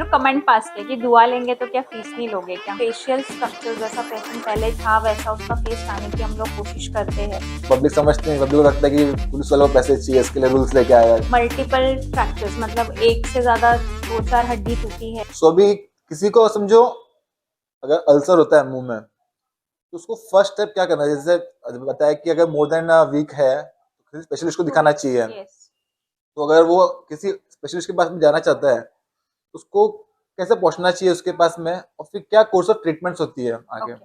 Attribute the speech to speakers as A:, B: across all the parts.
A: Comment pass किया कि दुआ लेंगे तो क्या फीस नहीं लोगे क्या। फेशियल स्ट्रक्चर जैसा पेशेंट पहले था वैसा उसका फेस लाने की हम लोग कोशिश करते हैं।
B: पब्लिक समझते नहीं, पब्लिक को लगता है कि पुलिस वालों को पैसे चाहिए, इसके लिए रूल्स लेके आया है।
A: मल्टीपल फ्रैक्चर्स मतलब एक से ज्यादा 2-4 हड्डी टूटी है।
B: सो अभी किसी को समझो अगर अल्सर होता है मुंह में तो उसको फर्स्ट स्टेप क्या करना है? जैसे बताया कि अगर मोर देन वीक है तो किसी स्पेशलिस्ट को दिखाना चाहिए।
A: यस।
B: तो अगर वो किसी स्पेशलिस्ट के पास में जाना चाहता है तो उसको कैसे पहुंचना चाहिए उसके पास में, और फिर क्या कोर्स ऑफ ट्रीटमेंट्स होती है आगे?
A: ओके,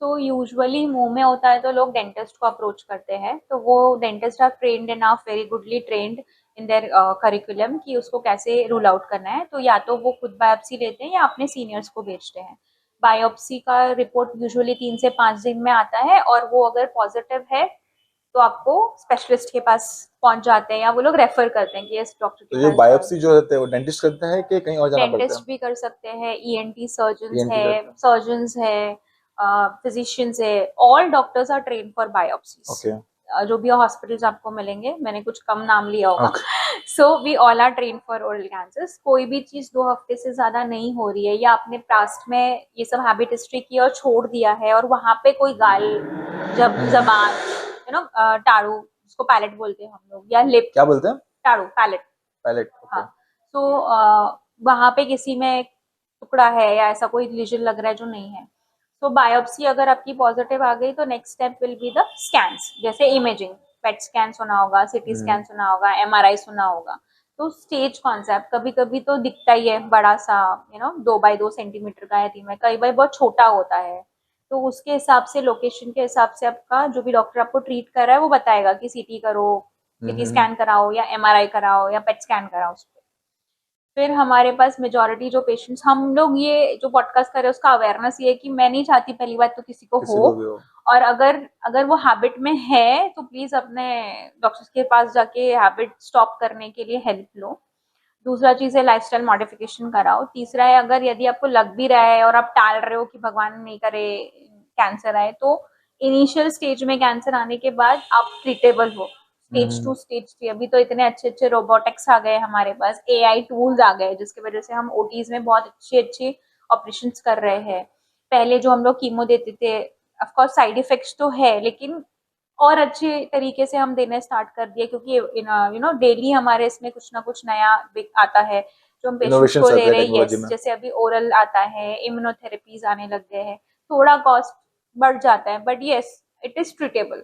A: सो यूजुअली मुंह में होता है तो लोग डेंटिस्ट को अप्रोच करते हैं, तो वो dentist are trained enough, very goodly trained in their curriculum कि उसको कैसे रूल आउट करना है। तो या तो वो खुद बायोप्सी लेते हैं या अपने सीनियर्स को भेजते हैं। बायोप्सी का रिपोर्ट यूजुअली 3 से 5 दिन में आता है और वो अगर पॉजिटिव है तो आपको स्पेशलिस्ट के पास पहुंच जाते हैं या वो लोग रेफर करते हैं कि इस डॉक्टर के
B: तो ये
A: पास जाओ।
B: बायोप्सी जो होते हैं वो डेंटिस्ट करते हैं कि कहीं और जाना पड़ता है?
A: डेंटिस्ट भी कर सकते हैं, ईएनटी सर्जन्स
B: ईएनटी
A: है,
B: करते हैं।
A: सर्जन्स है, फिजिशियंस है, all doctors are train for biopsies.
B: Okay.
A: जो भी हॉस्पिटल्स आपको मिलेंगे, मैंने कुछ कम नाम लिया होगा।
B: Okay.
A: So we all are train for oral cancers. कोई भी चीज 2 हफ्ते से ज्यादा नहीं हो रही है या आपने पास्ट में ये सब हैबिट हिस्ट्री की और छोड़ दिया है और वहां पे कोई गाल, जब जबान, टाड़ू जिसको पैलेट बोलते हैं हम लोग, या लिप,
B: क्या बोलते हैं?
A: टाड़ू पैलेट।
B: पैलेट।
A: हाँ,
B: ओके।
A: तो वहां पे किसी में टुकड़ा है या ऐसा कोई लीजन लग रहा है जो नहीं है, तो बायोप्सी अगर आपकी पॉजिटिव आ गई तो next step will be the scans, जैसे इमेजिंग, पेट स्कैन सुना होगा, सिटी स्कैन सुना होगा, एमआरआई सुना होगा। तो स्टेज कॉन्सेप्ट कभी कभी तो दिखता ही है बड़ा सा, 2 बाय 2 सेंटीमीटर का है, 3 में कई बार बहुत छोटा होता है। तो उसके हिसाब से, लोकेशन के हिसाब से आपका जो भी डॉक्टर आपको ट्रीट कर रहा है वो बताएगा कि सीटी करो, सीटी स्कैन कराओ या एमआरआई कराओ या पेट स्कैन कराओ उस पे। फिर हमारे पास मेजॉरिटी जो पेशेंट्स, हम लोग ये जो पॉडकास्ट कर रहे हैं उसका अवेयरनेस ये है कि मैं नहीं चाहती पहली बात तो किसी को
B: किसी
A: हो,
B: को भी हो।
A: और अगर अगर वो हैबिट में है तो प्लीज अपने डॉक्टर्स के पास जाके हैबिट स्टॉप करने के लिए हेल्प लो। दूसरा चीज है लाइफस्टाइल मॉडिफिकेशन कराओ। तीसरा है अगर यदि आपको लग भी रहा है और आप टाल रहे हो कि भगवान नहीं करे कैंसर आए, तो इनिशियल स्टेज में कैंसर आने के बाद आप ट्रीटेबल हो। स्टेज 2, स्टेज 3, अभी तो इतने अच्छे अच्छे रोबोटिक्स आ गए हमारे पास, एआई टूल्स आ गए जिसकी वजह से हम ओटीज में बहुत अच्छे अच्छे ऑपरेशन कर रहे हैं। पहले जो हम लोग कीमो देते थे, ऑफकोर्स साइड इफेक्ट्स तो है, लेकिन और अच्छे तरीके से हम देने स्टार्ट कर दिए क्योंकि डेली हमारे इसमें कुछ ना कुछ नया आता है जो हम पेशेंट्स को
B: इनोवेशंस
A: दे
B: आते हैं
A: रहे हैं।
B: टेक्नोलॉजी
A: यस,
B: में।
A: जैसे अभी ओरल आता है, इम्यूनोथेरेपीज आने लग गए हैं, थोड़ा कॉस्ट बढ़ जाता है but yes it is treatable,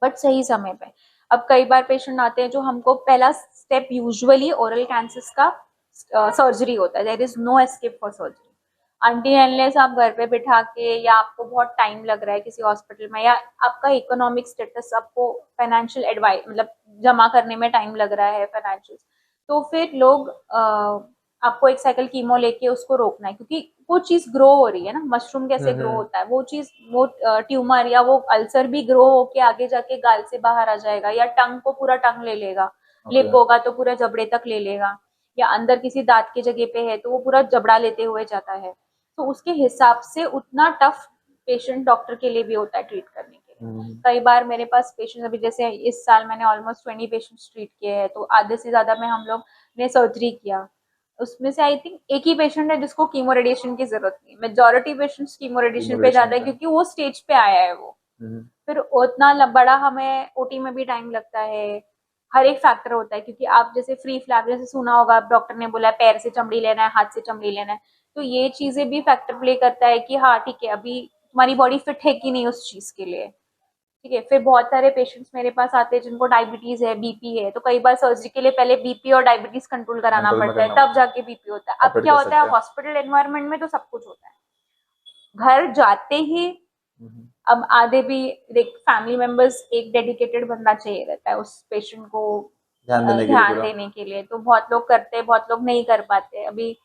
A: but सही समय पे। अब कई बार पेशेंट आते हैं जो हमको पहला स्टेप यूजुअली ओरल कैंसर का सर्जरी होता है, there is no escape for surgery until unless आप घर पे बिठा के, या आपको बहुत टाइम लग रहा है किसी हॉस्पिटल में, या आपका इकोनॉमिक स्टेटस, आपको फाइनेंशियल एडवाइस मतलब जमा करने में टाइम लग रहा है फाइनेंशियल, तो फिर लोग आपको एक साइकिल कीमो लेके उसको रोकना है क्योंकि वो चीज ग्रो हो रही है ना। मशरूम कैसे ग्रो होता है, वो चीज, वो ट्यूमर या वो अल्सर भी ग्रो होके आगे जाके गाल से बाहर आ जाएगा, या टंग को पूरा टंग ले लेगा, लिप होगा तो पूरा जबड़े तक ले लेगा, या अंदर किसी दांत की जगह पे है तो वो पूरा जबड़ा लेते हुए जाता है। तो उसके हिसाब से उतना टफ पेशेंट डॉक्टर के लिए भी होता है ट्रीट करने के लिए। कई बार मेरे पास पेशेंट, अभी जैसे इस साल मैंने ऑलमोस्ट 20 पेशेंट्स ट्रीट किए हैं, तो आधे से ज्यादा में हम लोग ने सर्जरी किया। उसमें से आई थिंक एक ही पेशेंट है जिसको कीमो रेडिएशन की जरूरत नहीं, मेजोरिटी पेशेंट्स कीमो रेडिएशन पे जाता है क्योंकि वो स्टेज पे आया है वो। फिर उतना बड़ा हमें ओटी में भी टाइम लगता है, हर एक फैक्टर होता है क्योंकि आप जैसे फ्री फ्लैप जैसे सुना होगा, डॉक्टर ने बोला है पैर से चमड़ी लेना है, हाथ से चमड़ी लेना है, तो ये चीजें भी फैक्टर प्ले करता है कि हाँ ठीक है अभी तुम्हारी बॉडी फिट है कि नहीं उस चीज के लिए। ठीक है, फिर बहुत सारे पेशेंट्स मेरे पास आते हैं जिनको डायबिटीज है, बीपी है, तो कई बार सर्जरी के लिए पहले बीपी और डायबिटीज कंट्रोल कराना पड़ता है, तब जाके बीपी होता है। अब क्या होता है, हॉस्पिटल एनवायरनमेंट में तो सब कुछ होता है, घर जाते ही अब आधे भी देख फैमिली मेंबर्स, एक डेडिकेटेड बंदा चाहिए रहता है उस पेशेंट को ध्यान देने के लिए, तो बहुत लोग करते हैं, बहुत लोग नहीं कर पाते। अभी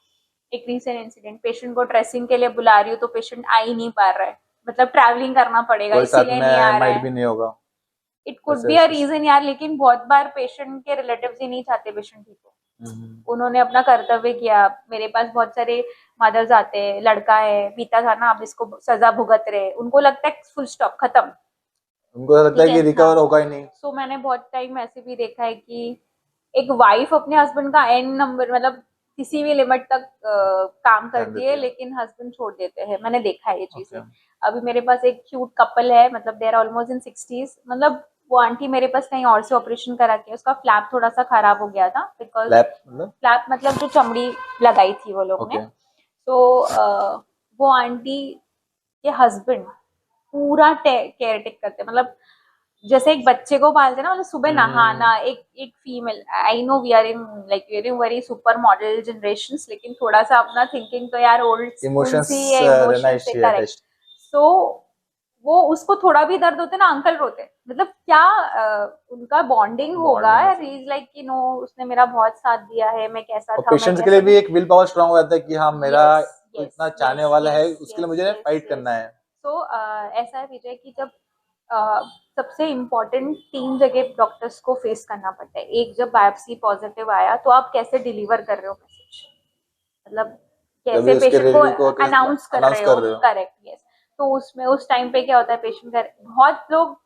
A: एक रीसेंट इंसिडेंट, पेशेंट को ड्रेसिंग के लिए बुला रही हूँ तो पेशेंट आ ही नहीं पा रहा है, मतलब ट्रैवलिंग करना पड़ेगा इसीलिए नहीं आ रहा है।
B: भी नहीं होगा।
A: It could be a reason यार, लेकिन बहुत बार पेशेंट के रिलेटिव्स ही नहीं चाहते पेशेंट ठीक हो। उन्होंने अपना कर्तव्य किया। मेरे पास बहुत सारे मदर्स आते हैं, लड़का है, पीता था ना, अब इसको सजा भुगत रहे, उनको लगता है फुल स्टॉप खत्म,
B: उनको लगता है कि रिकवर होगा ही नहीं।
A: सो मैंने बहुत टाइम ऐसे भी देखा है कि एक वाइफ अपने हस्बैंड का एंड नंबर, मतलब किसी भी लिमिट तक काम
B: ध्यान
A: करती
B: देते
A: है,
B: हैं।
A: लेकिन हस्बैंड छोड़ देते हैं। मैंने देखा है ये चीजें।
B: ओके।
A: अभी मेरे पास एक क्यूट कपल है, मतलब देर ऑलमोस्ट इन 60s, मतलब वो आंटी मेरे पास कहीं और से ऑपरेशन करा के, उसका फ्लैप थोड़ा सा खराब हो गया था, बिकॉज
B: लैप मतलब?
A: फ्लैप मतलब जो चमड़ी लगाई थी वो लोग ने।
B: ओके।
A: तो वो आंटी के हस्बैंड पूरा केयर टेक करते, मतलब जैसे एक बच्चे को पालते ना, मतलब सुबह
B: हम्म।
A: नहाना, एक एक female, I know we are in like very super model generations, लेकिन थोड़ा सा अपना थिंकिंग तो यार ओल्ड स्कूल
B: इमोशंस
A: से है,
B: रहना
A: इमोशन से,
B: चाहिए
A: करेक्ट।
B: अटैच्ड।
A: सो वो उसको थोड़ा भी दर्द होते ना, अंकल रोते, मतलब क्या उनका बॉन्डिंग होगा,
B: बॉन्डिंग ऐसा।
A: इज लाइक कि नो, उसने मेरा बहुत साथ दिया है, मैं कैसा
B: और
A: था, मैं
B: पेशेंट्स के लिए
A: कैसा
B: भी
A: था।
B: एक विल पावर स्ट्रांग हो जाता है कि हाँ मेरा
A: यस,
B: कोई
A: यस,
B: इतना चाहने
A: यस,
B: वाला है,
A: यस,
B: उसके लिए
A: यस,
B: मुझे
A: यस,
B: फाइट करना
A: यस।
B: है।
A: सो ऐसा है विजय कि जब सबसे इम्पोर्टेंट 3 जगह डॉक्टर्स को फेस करना पड़ता है। एक, जब बायोप्सी पॉजिटिव आया तो आप कैसे डिलीवर कर रहे हो मैसेज, मतलब
B: जब
A: कैसे
B: भी उसके
A: पेशेंट को
B: रिलेटिव को
A: अनाउंस कर
B: अनाउंस
A: रहे
B: कर
A: हो,
B: रहे हो।
A: Correct, yes. तो उसमें उस टाइम पे क्या होता है, पेशेंट का बहुत लोग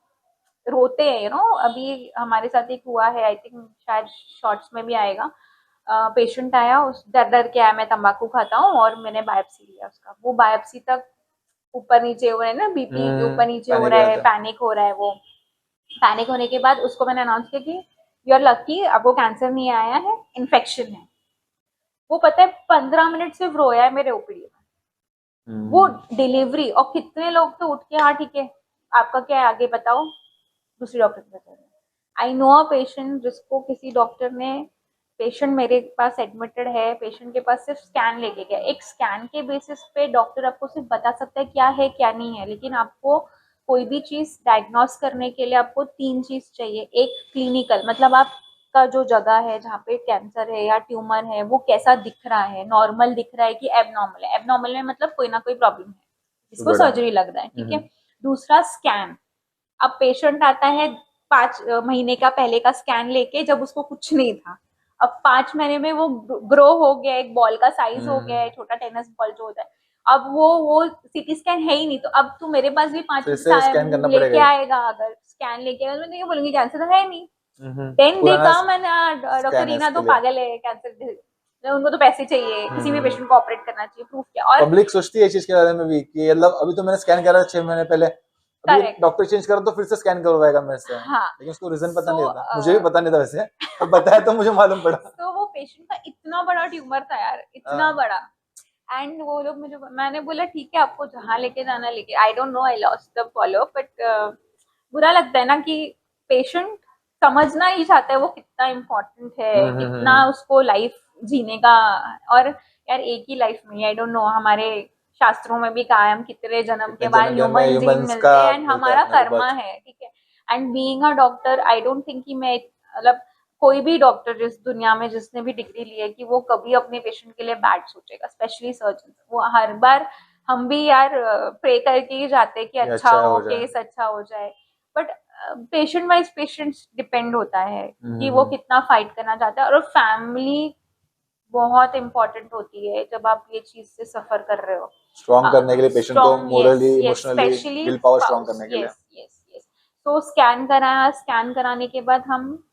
A: रोते हैं, अभी हमारे साथ एक हुआ है, आई थिंक शायद शॉर्ट्स में भी आएगा। पेशेंट आया, उस डर डर के आया, मैं तंबाकू खाता हूँ, और मैंने बायोप्सी लिया उसका। वो बायोप्सी तक ऊपर नीचे हो रहा है ना, बीपी ऊपर नीचे हो
B: पैनिक
A: रहा
B: हो
A: है,
B: जाता है।
A: पैनिक हो रहा है वो। पैनिक होने के बाद उसको मैंने अनाउंस किया कि यू आर लकी, आपको कैंसर नहीं आया है, इन्फेक्शन है। वो पता है 15 मिनट सिर्फ रोया है मेरे ओपीडी में। वो
B: हम्म।
A: डिलीवरी, और कितने लोग तो उठ के, हाँ ठीक है, आपका क्या है आगे बताओ, दूसरी डॉक्टर के पास। आई नो अ पेशेंट जिसको किसी डॉक्टर ने, पेशेंट मेरे पास एडमिटेड है, पेशेंट के पास सिर्फ स्कैन लेके गया। एक स्कैन के बेसिस पे डॉक्टर आपको सिर्फ बता सकता है क्या है क्या नहीं है, लेकिन आपको कोई भी चीज डायग्नोस करने के लिए आपको 3 चीज चाहिए। एक क्लिनिकल, मतलब आपका जो जगह है जहाँ पे कैंसर है या ट्यूमर है वो कैसा दिख रहा है, नॉर्मल दिख रहा है कि एबनॉर्मल है। एबनॉर्मल में मतलब कोई ना कोई प्रॉब्लम है जिसको
B: बड़ा।
A: सर्जरी लग रहा है, ठीक है।
B: हम्म।
A: दूसरा स्कैन, अब पेशेंट आता है 5 महीने का पहले का स्कैन लेके, जब उसको कुछ नहीं था। अब 5 महीने में वो ग्रो हो गया, एक बॉल का साइज हो गया है, छोटा टेनिस बॉल जो होता है। अब वो सीटी स्कैन है ही नहीं, तो अब तू मेरे पास भी पांच
B: फिर से स्कैन करना
A: लेके
B: पड़ेगा ही।
A: आएगा, अगर स्कैन लेके आएगा तो मैं ये बोलूंगी कैंसर तो है नहीं। देन दे
B: पुराना
A: कम एंड, डॉक्टर
B: स्कैन है
A: रीना
B: इसके
A: तो
B: लिए।
A: पागल है, कैंसर, उनको तो पैसे चाहिए, किसी भी पेशेंट को ऑपरेट करना चाहिए, प्रूफ क्या। और
B: पब्लिक सोचती है इस चीज के बारे में भी कि मतलब अभी तो मैंने स्कैन करा 6 महीने पहले, अभी
A: करेक्ट,
B: डॉक्टर चेंज करो तो फिर से स्कैन करवाएगा मेरे से,
A: हाँ।
B: लेकिन उसको रीजन पता
A: सो
B: नहीं था, मुझे भी पता नहीं था वैसे। अब बताया तो मुझे मालूम पड़ा।
A: तो वो पेशेंट का इतना बड़ा ट्यूमर था यार, इतना
B: हाँ।
A: बड़ा। एंड वो लोग मुझे, मैंने बोला ठीक है आपको जहाँ लेके जाना लेके, I don't know, I lost the follow, but बुरा लगता है ना कि पेशेंट समझना नहीं चाहता है वो कितना इम्पोर्टेंट है, कितना
B: हम्म।
A: उसको लाइफ जीने का। और यार एक ही लाइफ में, आई डोंट नो, हमारे शास्त्रों में भी कहा है हम कितने जन्म
B: कितने
A: के
B: जन्म
A: बाद
B: के हमें
A: ह्यूमन जीन
B: ह्यूमंस का
A: मिलते हैं, एंड
B: मिलता है
A: हमारा
B: अपने को
A: कर्मा
B: बस।
A: है, ठीक है। And being a doctor, I don't think कि मैं, मतलब कोई भी डॉक्टर जिस दुनिया में जिसने भी डिग्री ली है कि वो कभी अपने पेशेंट के लिए बैड सोचेगा, स्पेशली सर्जन। वो हर बार, हम भी यार प्रे करके ही जाते हैं कि
B: ये
A: अच्छा
B: अच्छा
A: हो,
B: हो जाए।
A: केस अच्छा हो जाए। But patient wise patient depend होता है कि वो
B: हम्म।
A: कितना फाइट करना चाहता है, और फैमिली बहुत इंपॉर्टेंट होती है जब आप ये चीज से सफर कर रहे हो।
B: स्ट्रॉन्ग करने के लिए, पेशेंट को
A: strong, yes,
B: morally
A: yes,
B: emotionally
A: specially
B: will power strong
A: spouse,
B: करने के लिए।
A: Yes, yes, yes. तो स्कैन कराया, स्कैन कराने के बाद हम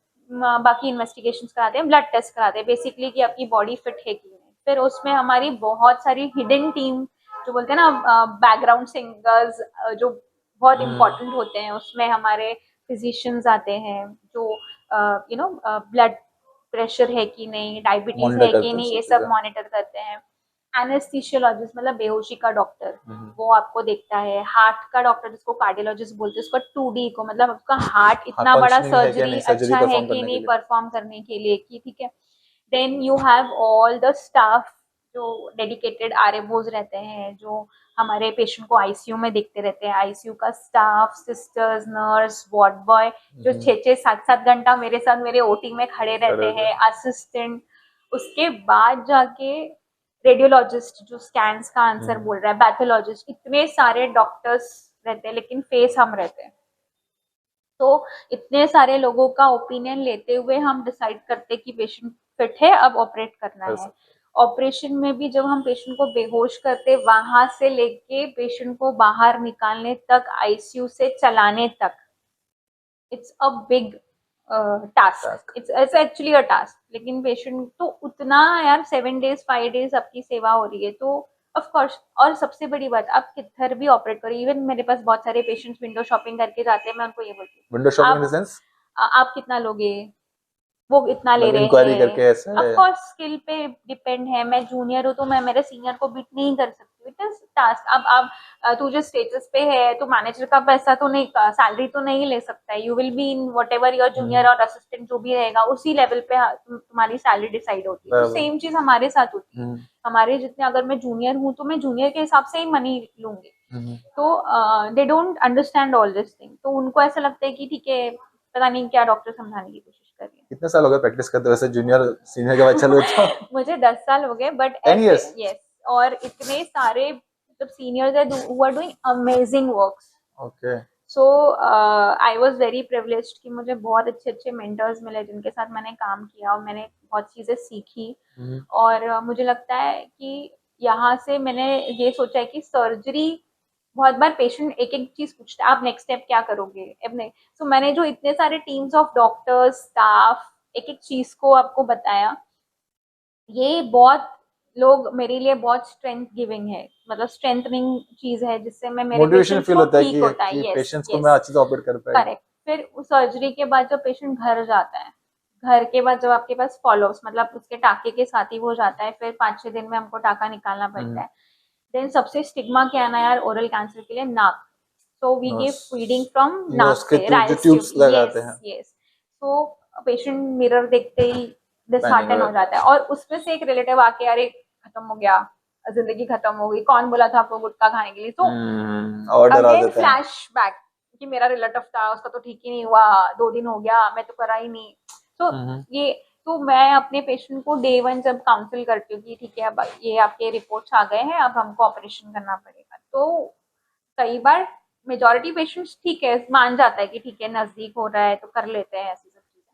A: बाकी इन्वेस्टिगेशन कराते हैं, ब्लड टेस्ट कराते हैं, बेसिकली कि आपकी बॉडी फिट है कि नहीं। फिर उसमें हमारी बहुत सारी हिडन टीम, जो बोलते हैं ना बैकग्राउंड सिंगर्स, जो बहुत
B: हम्म।
A: इंपॉर्टेंट होते हैं, उसमें हमारे फिजिशियंस आते हैं जो ब्लड प्रेशर है कि नहीं, डायबिटीज
B: मॉनिटर
A: है कि
B: करते हैं
A: नहीं,
B: सब
A: ये सब
B: चीजें।
A: मॉनिटर करते हैं। एनेस्थीसियोलॉजिस्ट मतलब बेहोशी का डॉक्टर,
B: हम्म।
A: वो आपको देखता है। हार्ट का डॉक्टर जिसको कार्डियोलॉजिस्ट बोलते हैं, उसका 2D को, मतलब उसका हार्ट
B: हाँ,
A: इतना बड़ा
B: फंक्शनिंग है क्या
A: सर्जरी
B: नहीं सर्जरी
A: अच्छा है
B: परफॉर्म
A: कि
B: करने के
A: नहीं
B: लिए।
A: परफॉर्म करने के लिए, कि ठीक है। Then you have all the staff जो डेडिकेटेड आरएमओज रहते हैं, जो हमारे पेशेंट को आईसीयू में देखते रहते हैं। आईसीयू का staff, sisters, nurse, ward boy, जो 6-6, 7-7 घंटा मेरे साथ मेरे ओटी में खड़े रहते
B: खड़े थे।
A: हैं, असिस्टेंट। उसके बाद जाके रेडियोलॉजिस्ट जो स्कैन्स का आंसर
B: हम्म।
A: बोल रहा है, पैथोलॉजिस्ट, इतने सारे डॉक्टर्स रहते हैं, लेकिन फेस हम रहते हैं। तो इतने सारे लोगों का ओपिनियन लेते हुए हम डिसाइड करते हैं कि पेशेंट फिट है, अब ऑपरेट करना
B: कर
A: है।
B: सकते
A: ऑपरेशन में भी जब हम पेशेंट को बेहोश करते, वहां से लेके पेशेंट को बाहर निकालने तक, आईसीयू से चलाने तक, it's a big task, it's actually a task. लेकिन पेशेंट तो उतना यार 7 days 5 days आपकी सेवा हो रही है तो ऑफ कोर्स। और सबसे बड़ी बात, आप किधर भी ऑपरेट करो, इवन मेरे पास बहुत सारे पेशेंट्स विंडो शॉपिंग करके जाते हैं, मैं उनको ये बोलती
B: विंडो
A: हूँ
B: शॉपिंग इन द
A: आप
B: सेंस,
A: आप कितना लोगे, वो इतना ले
B: मतलब
A: रहे
B: इंक्वायरी
A: हैं।
B: करके ऐसे?
A: ऑफ कोर्स स्किल पे डिपेंड है, मैं जूनियर हूँ तो मैं मेरे सीनियर को बीट नहीं कर सकती, इट इज टास्क। अब तू जो स्टेटस पे है तो मैनेजर का पैसा तो नहीं, सैलरी तो नहीं ले सकता है। You will be in what ever your junior और असिस्टेंट जो भी रहेगा उसी लेवल पे तुम्हारी सैलरी डिसाइड होती है। तो
B: बराबर।
A: सेम चीज हमारे साथ होती है। हमारे जितने, अगर मैं जूनियर हूँ तो मैं जूनियर के हिसाब से ही मनी लूंगी। तो they don't understand all this thing, तो उनको ऐसा लगता है कि ठीक है, पता नहीं क्या डॉक्टर समझाने की कोशिश कर रही है।
B: कितने साल हो गए प्रैक्टिस करते, वैसे जूनियर सीनियर के बाद चलो तो?
A: मुझे 10 साल हो गए, बट
B: 10 years?
A: यस। और इतने सारे मतलब सीनियर्स है who are doing amazing works.
B: Okay.
A: So I was very privileged कि मुझे बहुत अच्छे अच्छे मेंटर्स मिले जिनके साथ मैंने काम किया और मैंने बहुत चीजें सीखी। और मुझे लगता है कि यहाँ से मैंने ये सोचा है कि सर्जरी, बहुत बार पेशेंट एक एक चीज पूछता है, आप नेक्स्ट स्टेप क्या करोगे अपने। सो मैंने जो इतने सारे टीम्स ऑफ डॉक्टर्स स्टाफ एक एक चीज को आपको बताया, ये बहुत लोग मेरे लिए बहुत स्ट्रेंथ गिविंग है, मतलब स्ट्रेंथनिंग चीज है जिससे मैं मेरे
B: मोटिवेशन
A: पेशेंट्स
B: फील
A: को
B: होता है
A: ठीक होता
B: कि
A: है। यस
B: पेशेंट्स को मैं
A: यस,
B: अच्छे से ऑपरेट कर पाएगा।
A: करेक्ट। फिर उस सर्जरी के बाद जब पेशेंट घर जाता है, घर के बाद जब आपके पास फॉलोअप्स, मतलब उसके टाके के साथ ही वो जाता है, फिर 5-6 दिन में हमको टाका निकालना पड़ता है। देन सबसे स्टिग्मा क्या है ना यार, ओरल कैंसर के लिए नाक। So we give
B: nose,
A: feeding from
B: nose
A: नाक
B: के
A: से,
B: थ्रू जो
A: राइस ट्यूब।
B: ट्यूब्स लगाते हैं,
A: यस यस। तो पेशेंट मिरर देखते ही
B: पैनिक हो
A: डिसहार्टन हो
B: जाता
A: जाता है, और उसमें से एक रिलेटिव आके, अरे खत्म हो गया, जिंदगी खत्म हो गई, कौन बोला था आपको गुटखा खाने के लिए। तो
B: है। और डरा
A: अगेन
B: देते हैं।
A: फ्लैशबैक कि मेरा रिलेटिव था, उसका तो ठीक ही नहीं हुआ, 2 दिन हो गया, मैं तो करा ही नहीं। तो ये, तो मैं अपने पेशेंट को डे 1 जब काउंसिल करती हूँ कि ठीक है अब ये आपके रिपोर्ट्स आ गए हैं, अब हमको ऑपरेशन करना पड़ेगा, तो कई बार मेजोरिटी पेशेंट्स ठीक है, मान जाता है कि ठीक है नजदीक हो रहा है तो कर लेते हैं ऐसी सब चीजें।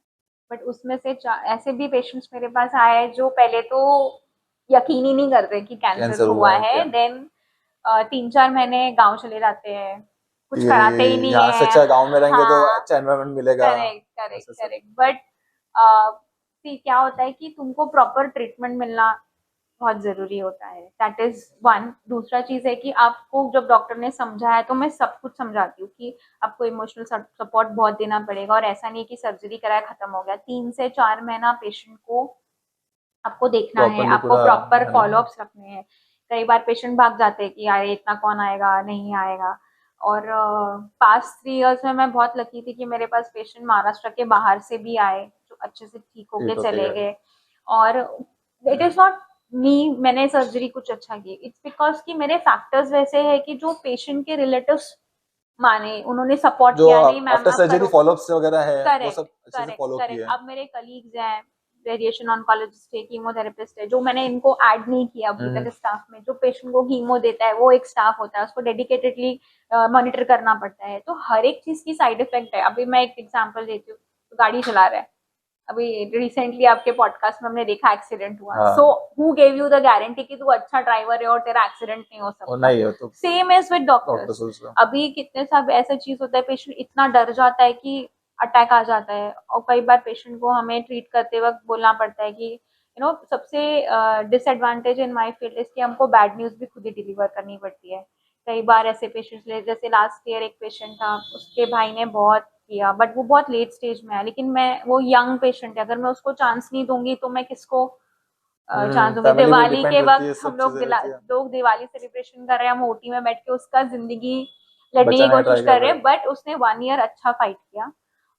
A: बट उसमें से ऐसे भी पेशेंट्स मेरे पास आए जो पहले तो यकीन ही नहीं करते कि कैंसर
B: कैंसर
A: हुआ
B: हुआ है
A: है।
B: क्या?
A: देन 3-4 महीने गांव चले जाते हैं, कुछ
B: ये
A: कराते ही नहीं
B: यहाँ से
A: है।
B: अच्छा गांव में रहेंगे तो
A: हाँ,
B: अच्छा एनवायरनमेंट मिलेगा,
A: करेक्ट करेक्ट
B: ऐसा सब।
A: करेक्ट। बट क्या होता है कि तुमको प्रॉपर ट्रीटमेंट मिलना बहुत जरूरी होता है, दैट इज वन। दूसरा चीज है कि आपको जब डॉक्टर ने समझाया, तो मैं सब कुछ समझाती हूँ कि आपको इमोशनल सपोर्ट बहुत देना पड़ेगा, और ऐसा नहीं कि सर्जरी कराया खत्म हो गया। 3 से 4 महीना पेशेंट को आपको देखना है,
B: प्रॉपरली
A: आपको
B: पूरा
A: प्रॉपर
B: ध्यान देना।
A: फॉलोअप्स रखने हैं। कई बार पेशेंट भाग जाते हैं कि यार इतना कौन आएगा, नहीं आएगा। और पास्ट 3 years में मैं बहुत लकी थी कि मेरे पास पेशेंट महाराष्ट्र के बाहर से भी आए जो अच्छे से ठीक होके
B: ठीक होके
A: चले
B: गए।
A: गए। और इट इज नॉट मी, मैंने सर्जरी कुछ अच्छा की, इट्स बिकॉज कि मेरे फैक्टर्स वैसे हैं कि जो पेशेंट के रिलेटिव्स माने, उन्होंने सपोर्ट
B: जो
A: किया, नहीं मैम
B: आफ्टर
A: आप
B: सर्जरी
A: करो।
B: फॉलोअप्स वगैरह है वो
A: करेक्ट
B: सब अच्छे से
A: करेक्ट
B: फॉलो
A: करेक्ट।
B: किए।
A: अब मेरे कलीग्स हैं, रेडिएशन ऑन्कोलॉजिस्ट है, कीमोथेरेपिस्ट है, जो मैंने इनको ऐड नहीं किया अभी तक स्टाफ में। जो पेशेंट को कीमो देता है वो एक स्टाफ होता है, उसको डेडिकेटेडली मॉनिटर करना पड़ता है। तो हर एक चीज की साइड इफेक्ट है। अभी मैं एक एग्जांपल देती हूँ, तो गाड़ी चला रहा है, अभी रिसेंटली आपके पॉडकास्ट में हमने देखा एक्सीडेंट हुआ।
B: हाँ,
A: so who gave you the guarantee कि तू अच्छा ड्राइवर है और तेरा एक्सीडेंट नहीं हो
B: और
A: सकता।
B: नहीं हो तो
A: same as with
B: doctor
A: doctors.
B: सोच रहा
A: अभी कितने सब ऐसा चीज होता है, पेशेंट इतना डर जाता है कि अटैक आ जाता है, और कई बार पेशेंट को हमें ट्रीट करते वक्त बोलना पड़ता है कि सबसे disadvantage in my field is कि हमको बैड न्यूज भी खुद ही डिलीवर करनी पड़ती है। कई बार ऐसे पेशेंट्स ले, जैसे लास्ट ईयर एक पेशेंट था, उसके भाई ने बहुत किया, बट वो बहुत लेट स्टेज में है, लेकिन मैं, वो यंग पेशेंट है, अगर मैं उसको चांस नहीं दूंगी तो मैं किसको चांस दूंगी।
B: फैमिली भी
A: दिवाली
B: डिपेंड
A: के
B: रहती है,
A: वक्त हम
B: सब
A: लोग
B: चीजें रहती है।
A: लोग दिवाली सेलिब्रेशन कर रहे हैं, हम ओटी में बैठ के उसका जिंदगी लड़ने की
B: बचाने का
A: कोशिश
B: ट्राई कर
A: कर रहे
B: रहे
A: हैं, बट उसने 1 year अच्छा फाइट किया।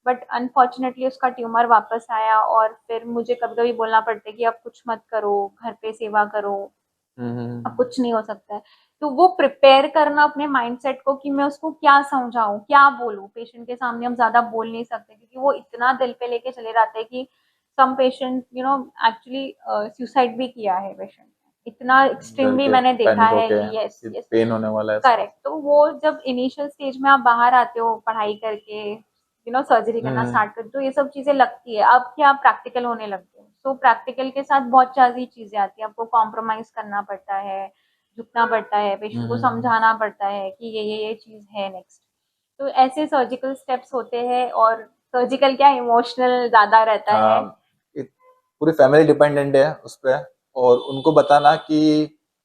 A: बट अनफॉर्चुनेटली उसका ट्यूमर वापस आया, और फिर मुझे कभी कभी बोलना पड़ता है कि अब कुछ मत करो, घर पे सेवा करो, अब
B: हैं।
A: कुछ नहीं हो सकता है। तो वो प्रिपेयर करना अपने माइंडसेट को कि मैं उसको क्या समझाऊं, क्या बोलूं। पेशेंट के सामने हम ज्यादा बोल नहीं सकते, क्योंकि वो इतना दिल पे लेके चले जाते हैं कि सम पेशेंट एक्चुअली सुसाइड भी किया है पेशेंट ने। इतना एक्सट्रीम
B: डर
A: भी
B: के
A: मैंने देखा
B: पैनिक
A: है
B: होके
A: कि यस
B: कि
A: यस।
B: पेन होने वाला है ऐसा।
A: करेक्ट। तो वो जब इनिशियल स्टेज में आप बाहर आते हो पढ़ाई करके, सर्जरी करना
B: हम्म
A: स्टार्ट करते, तो ये सब चीजें लगती है। अब क्या प्रैक्टिकल होने लगते हैं, तो प्रैक्टिकल के साथ बहुत सारी चीजें आती है, आपको कॉम्प्रोमाइज करना पड़ता है, झुकना पड़ता है, पेशेंट को
B: हम्म
A: समझाना पड़ता है कि ये चीज है नेक्स्ट। तो ऐसे सर्जिकल स्टेप्स होते हैं, और सर्जिकल क्या इमोशनल ज्यादा रहता है।
B: हाँ, पूरी फैमिली डिपेंडेंट है उस पर, और उनको बताना कि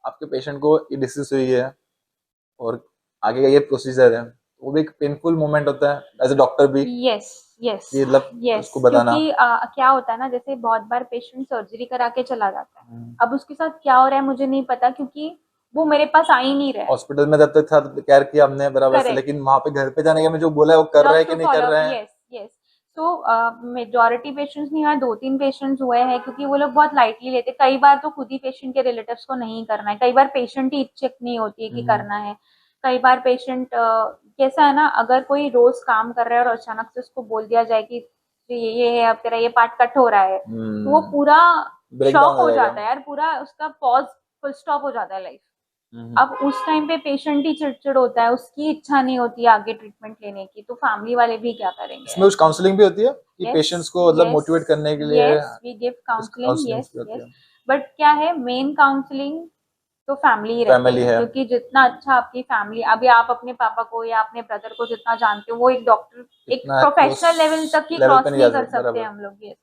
B: आपके पेशेंट को ये डिसीज हुई है और आगे का ये प्रोसीजर है, वो भी एक पेनफुल मोमेंट होता है एज ए डॉक्टर भी,
A: यस यस
B: कि मतलब
A: यस,
B: उसको बताना।
A: क्योंकि क्या होता है ना, जैसे बहुत बार पेशेंट सर्जरी करा के चला जाता है,
B: हम्म।
A: अब उसके साथ क्या हो रहा है मुझे नहीं पता, क्योंकि वो मेरे पास आ ही नहीं रहा है।
B: हॉस्पिटल में जब तक था केयर किया हमने बराबर से,
A: करेक्ट,
B: लेकिन वहां पे घर पे जाने के में जो बोला है वो कर रहा है
A: लव
B: कि
A: टू
B: नहीं कर
A: फॉलो अप,
B: रहे हैं।
A: Yes yes. सो मेजोरिटी पेशेंट्स नहीं आए, 2-3 पेशेंट्स हुए हैं, क्योंकि वो लोग बहुत लाइटली लेते, कई बार तो खुद ही पेशेंट के रिलेटिव्स को नहीं करना है, कई बार पेशेंट ही इच्छुक नहीं होती है कि
B: हम्म।
A: करना है। कई बार पेशेंट कैसा है ना, अगर कोई रोज काम कर रहा है और अचानक से उसको बोल दिया जाए कि ये है, अब तेरा ये पार्ट कट हो रहा है, तो वो पूरा
B: ब्रेक
A: शॉक
B: डाउन हो
A: हो
B: जाएगा।
A: जाता है यार, पूरा उसका पॉज, फुल स्टॉप हो जाता है लाइफ।
B: हम्म।
A: अब उस टाइम पे पेशेंट ही चिड़चिड़ होता है, उसकी इच्छा नहीं होती है आगे ट्रीटमेंट लेने की, तो फैमिली वाले भी क्या करेंगे
B: इसमें कुछ
A: ऐसे में।
B: काउंसलिंग भी होती है कि
A: यस
B: पेशेंट्स को मतलब
A: यस
B: मोटिवेट करने के लिए
A: यस, वी गिव
B: कुछ
A: काउंसलिंग,
B: काउंसलिंग
A: यस
B: भी होती
A: यस।
B: है।
A: बट क्या है, मेन काउंसलिंग तो फैमिली ही रहती
B: फैमिली
A: है,
B: है।
A: क्योंकि जितना अच्छा आपकी फैमिली, अभी आप अपने पापा को या अपने ब्रदर को जितना जानते हो, वो एक डॉक्टर, एक
B: इतना क्लोज
A: प्रोफेशनल लेवल तक ही
B: लेवल पे
A: क्रॉस
B: नहीं जा
A: नहीं कर
B: सकते
A: सकते
B: बराबर।
A: हम लोग। ये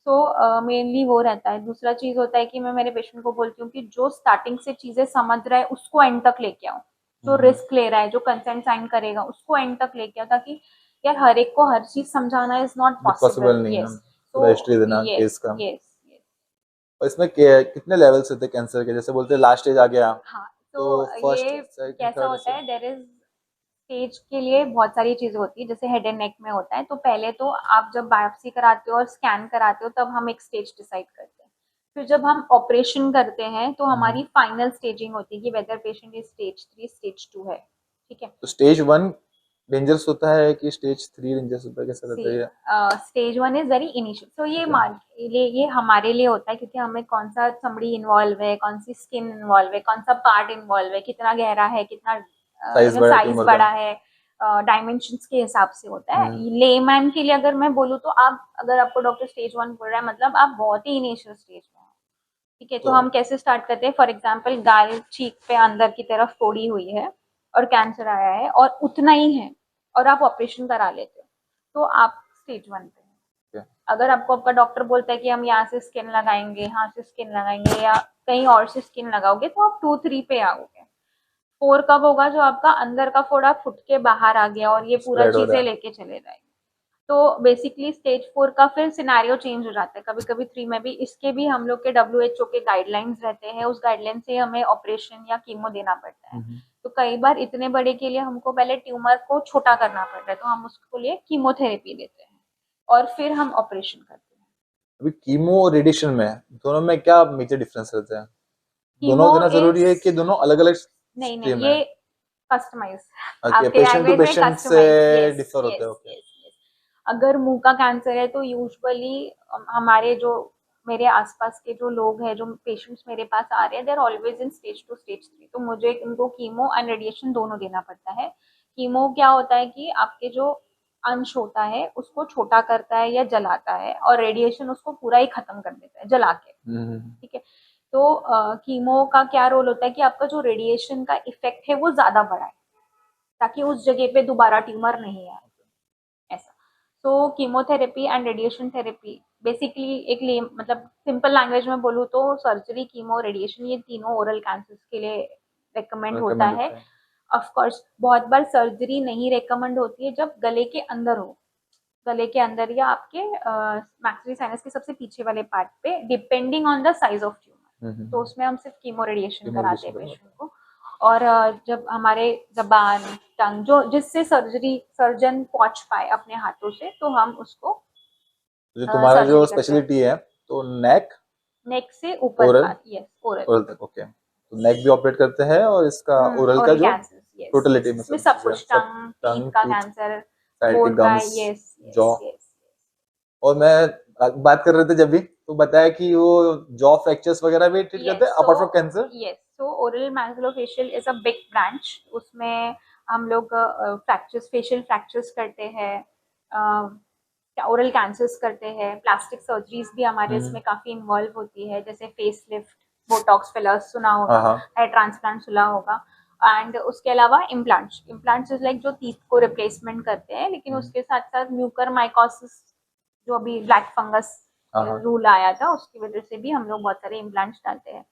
A: तो मेनली वो रहता है। दूसरा चीज होता है कि मैं मेरे पेशेंट को बोलती हूँ कि जो स्टार्टिंग से चीजें समझ रहा है उसको एंड तक लेके आओ, जो
B: हम्म।
A: रिस्क ले रहा है, जो कंसेंट साइन करेगा, उसको एंड तक लेके आओ, ताकि यार हर एक को हर चीज समझाना इज नॉट
B: पॉसिबल
A: पॉसिबल।
B: नहीं है
A: यस,
B: पूरा
A: तो
B: हिस्ट्री देना
A: यस
B: केस का।
A: Yes yes.
B: और इसमें कितने लेवल्स होते हैं कैंसर के, जैसे बोलते हैं लास्ट स्टेज आ गया
A: हाँ,
B: तो
A: तो
B: फर्स्ट
A: ये
B: सेकंड
A: कैसा
B: थर्ड
A: होता
B: से।
A: है, देर इज स्टेज के लिए बहुत सारी चीजें होती है, जैसे हेड एंड नेक में होता है, तो पहले तो आप जब बायोप्सी कराते हो और स्कैन कराते हो तब हम एक स्टेज डिसाइड करते हैं। फिर जब हम ऑपरेशन करते हैं तो हमारी फाइनल स्टेजिंग होती है कि whether patient is stage 3 stage 2 है। ठीक है।
B: तो स्टेज वन डेंजरस होता है कि स्टेज थ्री डेंजरस होता है, कैसा रहता है
A: सी
B: ये?
A: स्टेज 1 इज वेरी इनिशियल, तो ये
B: ठीक है।
A: ये हमारे लिए होता है, क्योंकि हमें कौन सा चमड़ी इन्वॉल्व है, कौन सी स्किन इन्वॉल्व है, कौन सा पार्ट इन्वॉल्व है, कितना गहरा है, कितना
B: साइज बड़ा
A: साइज
B: ट्यूमर का।
A: बड़ा है, डायमेंशंस के हिसाब से होता है।
B: हम्म।
A: लेमैन के लिए अगर मैं बोलूँ तो आप, अगर आपको डॉक्टर स्टेज 1 बोल रहा है, मतलब आप बहुत ही इनिशियल स्टेज में हो। ठीक है, तो
B: तो
A: हम कैसे स्टार्ट करते हैं, फॉर एग्जाम्पल गाल चीक पे अंदर की तरफ फोड़ी हुई है और कैंसर आया है और उतना ही है, और आप ऑपरेशन करा लेते हो, तो आप स्टेज 1 पे हैं।
B: क्या?
A: अगर आपको आपका डॉक्टर बोलता है कि हम यहाँ से स्किन लगाएंगे, यहाँ से स्किन लगाएंगे, या कहीं और से स्किन लगाओगे, तो आप 2-3 पे आओगे। 4 कब होगा, जो आपका अंदर का फोड़ा फुट के बाहर आ गया और ये पूरा
B: स्प्रेड हो रहा
A: चीजें
B: है।
A: लेके चले जाएंगे। तो बेसिकली स्टेज 4 का फिर सिनेरियो चेंज हो जाता है, कभी कभी 3 में भी। इसके भी हम लोग के WHO के गाइडलाइंस रहते हैं, उस गाइडलाइन से हमें ऑपरेशन या कीमो देना पड़ता है। तो कई बार इतने बड़े के लिए हमको पहले ट्यूमर को छोटा करना पड़ता है, तो हम उसको लिए कीमोथेरेपी देते हैं और फिर हम ऑपरेशन करते हैं।
B: अभी कीमो और रेडिएशन में दोनों में क्या मेजर डिफरेंस रहते हैं? दोनों
A: कीमो
B: देना जरूरी
A: इज,
B: है कि दोनों अलग अलग
A: नहीं नहीं,
B: स्ट्रीम है?
A: ये कस्टमाइज,
B: ओके,
A: आपके
B: पेशेंट टू
A: लैंग्वेज में
B: पेशेंट से
A: कस्टमाइज। यस
B: डिफर होता
A: यस
B: है। ओके।
A: Yes yes. अगर मुंह का कैंसर है तो यूजुअली हमारे जो, मेरे आसपास के जो लोग हैं, जो पेशेंट्स मेरे पास आ रहे हैं, देर ऑलवेज इन स्टेज 2 स्टेज 3, तो मुझे इनको कीमो एंड रेडिएशन दोनों देना पड़ता है। कीमो क्या होता है कि आपके जो अंश होता है उसको छोटा करता है या जलाता है, और रेडिएशन उसको पूरा ही खत्म कर देता है जला के। ठीक है। तो कीमो का क्या रोल होता है कि आपका जो रेडिएशन का इफेक्ट है वो ज्यादा बढ़ाए, ताकि उस जगह पे दोबारा ट्यूमर नहीं आए, ऐसा। तो chemotherapy and radiation therapy basically एक मतलब सिंपल लैंग्वेज में बोलूँ तो सर्जरी, कीमो, रेडिएशन, ये तीनों ओरल कैंसर के लिए रेकमेंड होता
B: रिकमेंड
A: है।
B: होता है।
A: ऑफ कोर्स बहुत बार सर्जरी नहीं रेकमेंड होती है जब गले के अंदर हो, गले के अंदर या आपके मैक्सिलरी साइनस के सबसे पीछे वाले पार्ट पे, depending on the size of tumour, तो उसमें हम सिर्फ कीमो रेडिएशन
B: कीमो
A: कराते
B: रेडिएशन
A: हैं
B: करवाते
A: पेशेंट को। और जब हमारे जबान, टंग, जो जिससे सर्जरी सर्जन पहुंच पाए अपने हाथों से, तो हम उसको
B: हैं। जो तुम्हारा जो
A: सर्जरी करते हैं।
B: स्पेशलिटी है, तो नेक,
A: नेक से ऊपर
B: ओरल,
A: का, यस ओरल।
B: ओरल तक। ओके, तो नेक भी ऑपरेट करते हैं और इसका ओरल का
A: ओरल
B: जो
A: कैंसर, यस
B: टोटलिटी
A: यस,
B: में
A: इसमें
B: सब
A: सब
B: चीजें,
A: कुछ,
B: सब
A: टंग, टीथ
B: टंग,
A: का
B: टीथ,
A: कैंसर,
B: साइड के
A: बोन का,
B: gums,
A: yes
B: jaw.
A: Yes yes.
B: और मैं बात कर रहे थे जब भी, तो बताया कि वो जॉ फ्रैक्चर्स वगैरह भी ट्रीट करते
A: Yes,
B: हैं
A: so
B: apart from cancer.
A: yes, so oral maxillofacial is a big branch। उसमें हम लोग फ्रैक्चर्स, फेशियल फ्रैक्चर्स करते हैं, ओरल कैंसर्स करते हैं, प्लास्टिक सर्जरीज भी हमारे इसमें काफी इन्वॉल्व होती है, जैसे फेस लिफ्ट, बोटॉक्स फिलर्स सुना
B: हाँ
A: होगा,
B: हाँ।
A: हेयर ट्रांसप्लांट सुना होगा। एंड उसके अलावा इम्प्लांट्स इज लाइक जो टीथ को रिप्लेसमेंट करते हैं, लेकिन उसके साथ साथ म्यूकर माइकोसिस जो अभी ब्लैक फंगस रूल आया था उसकी वजह से भी हम लोग बहुत सारे इम्प्लांट्स डालते हैं।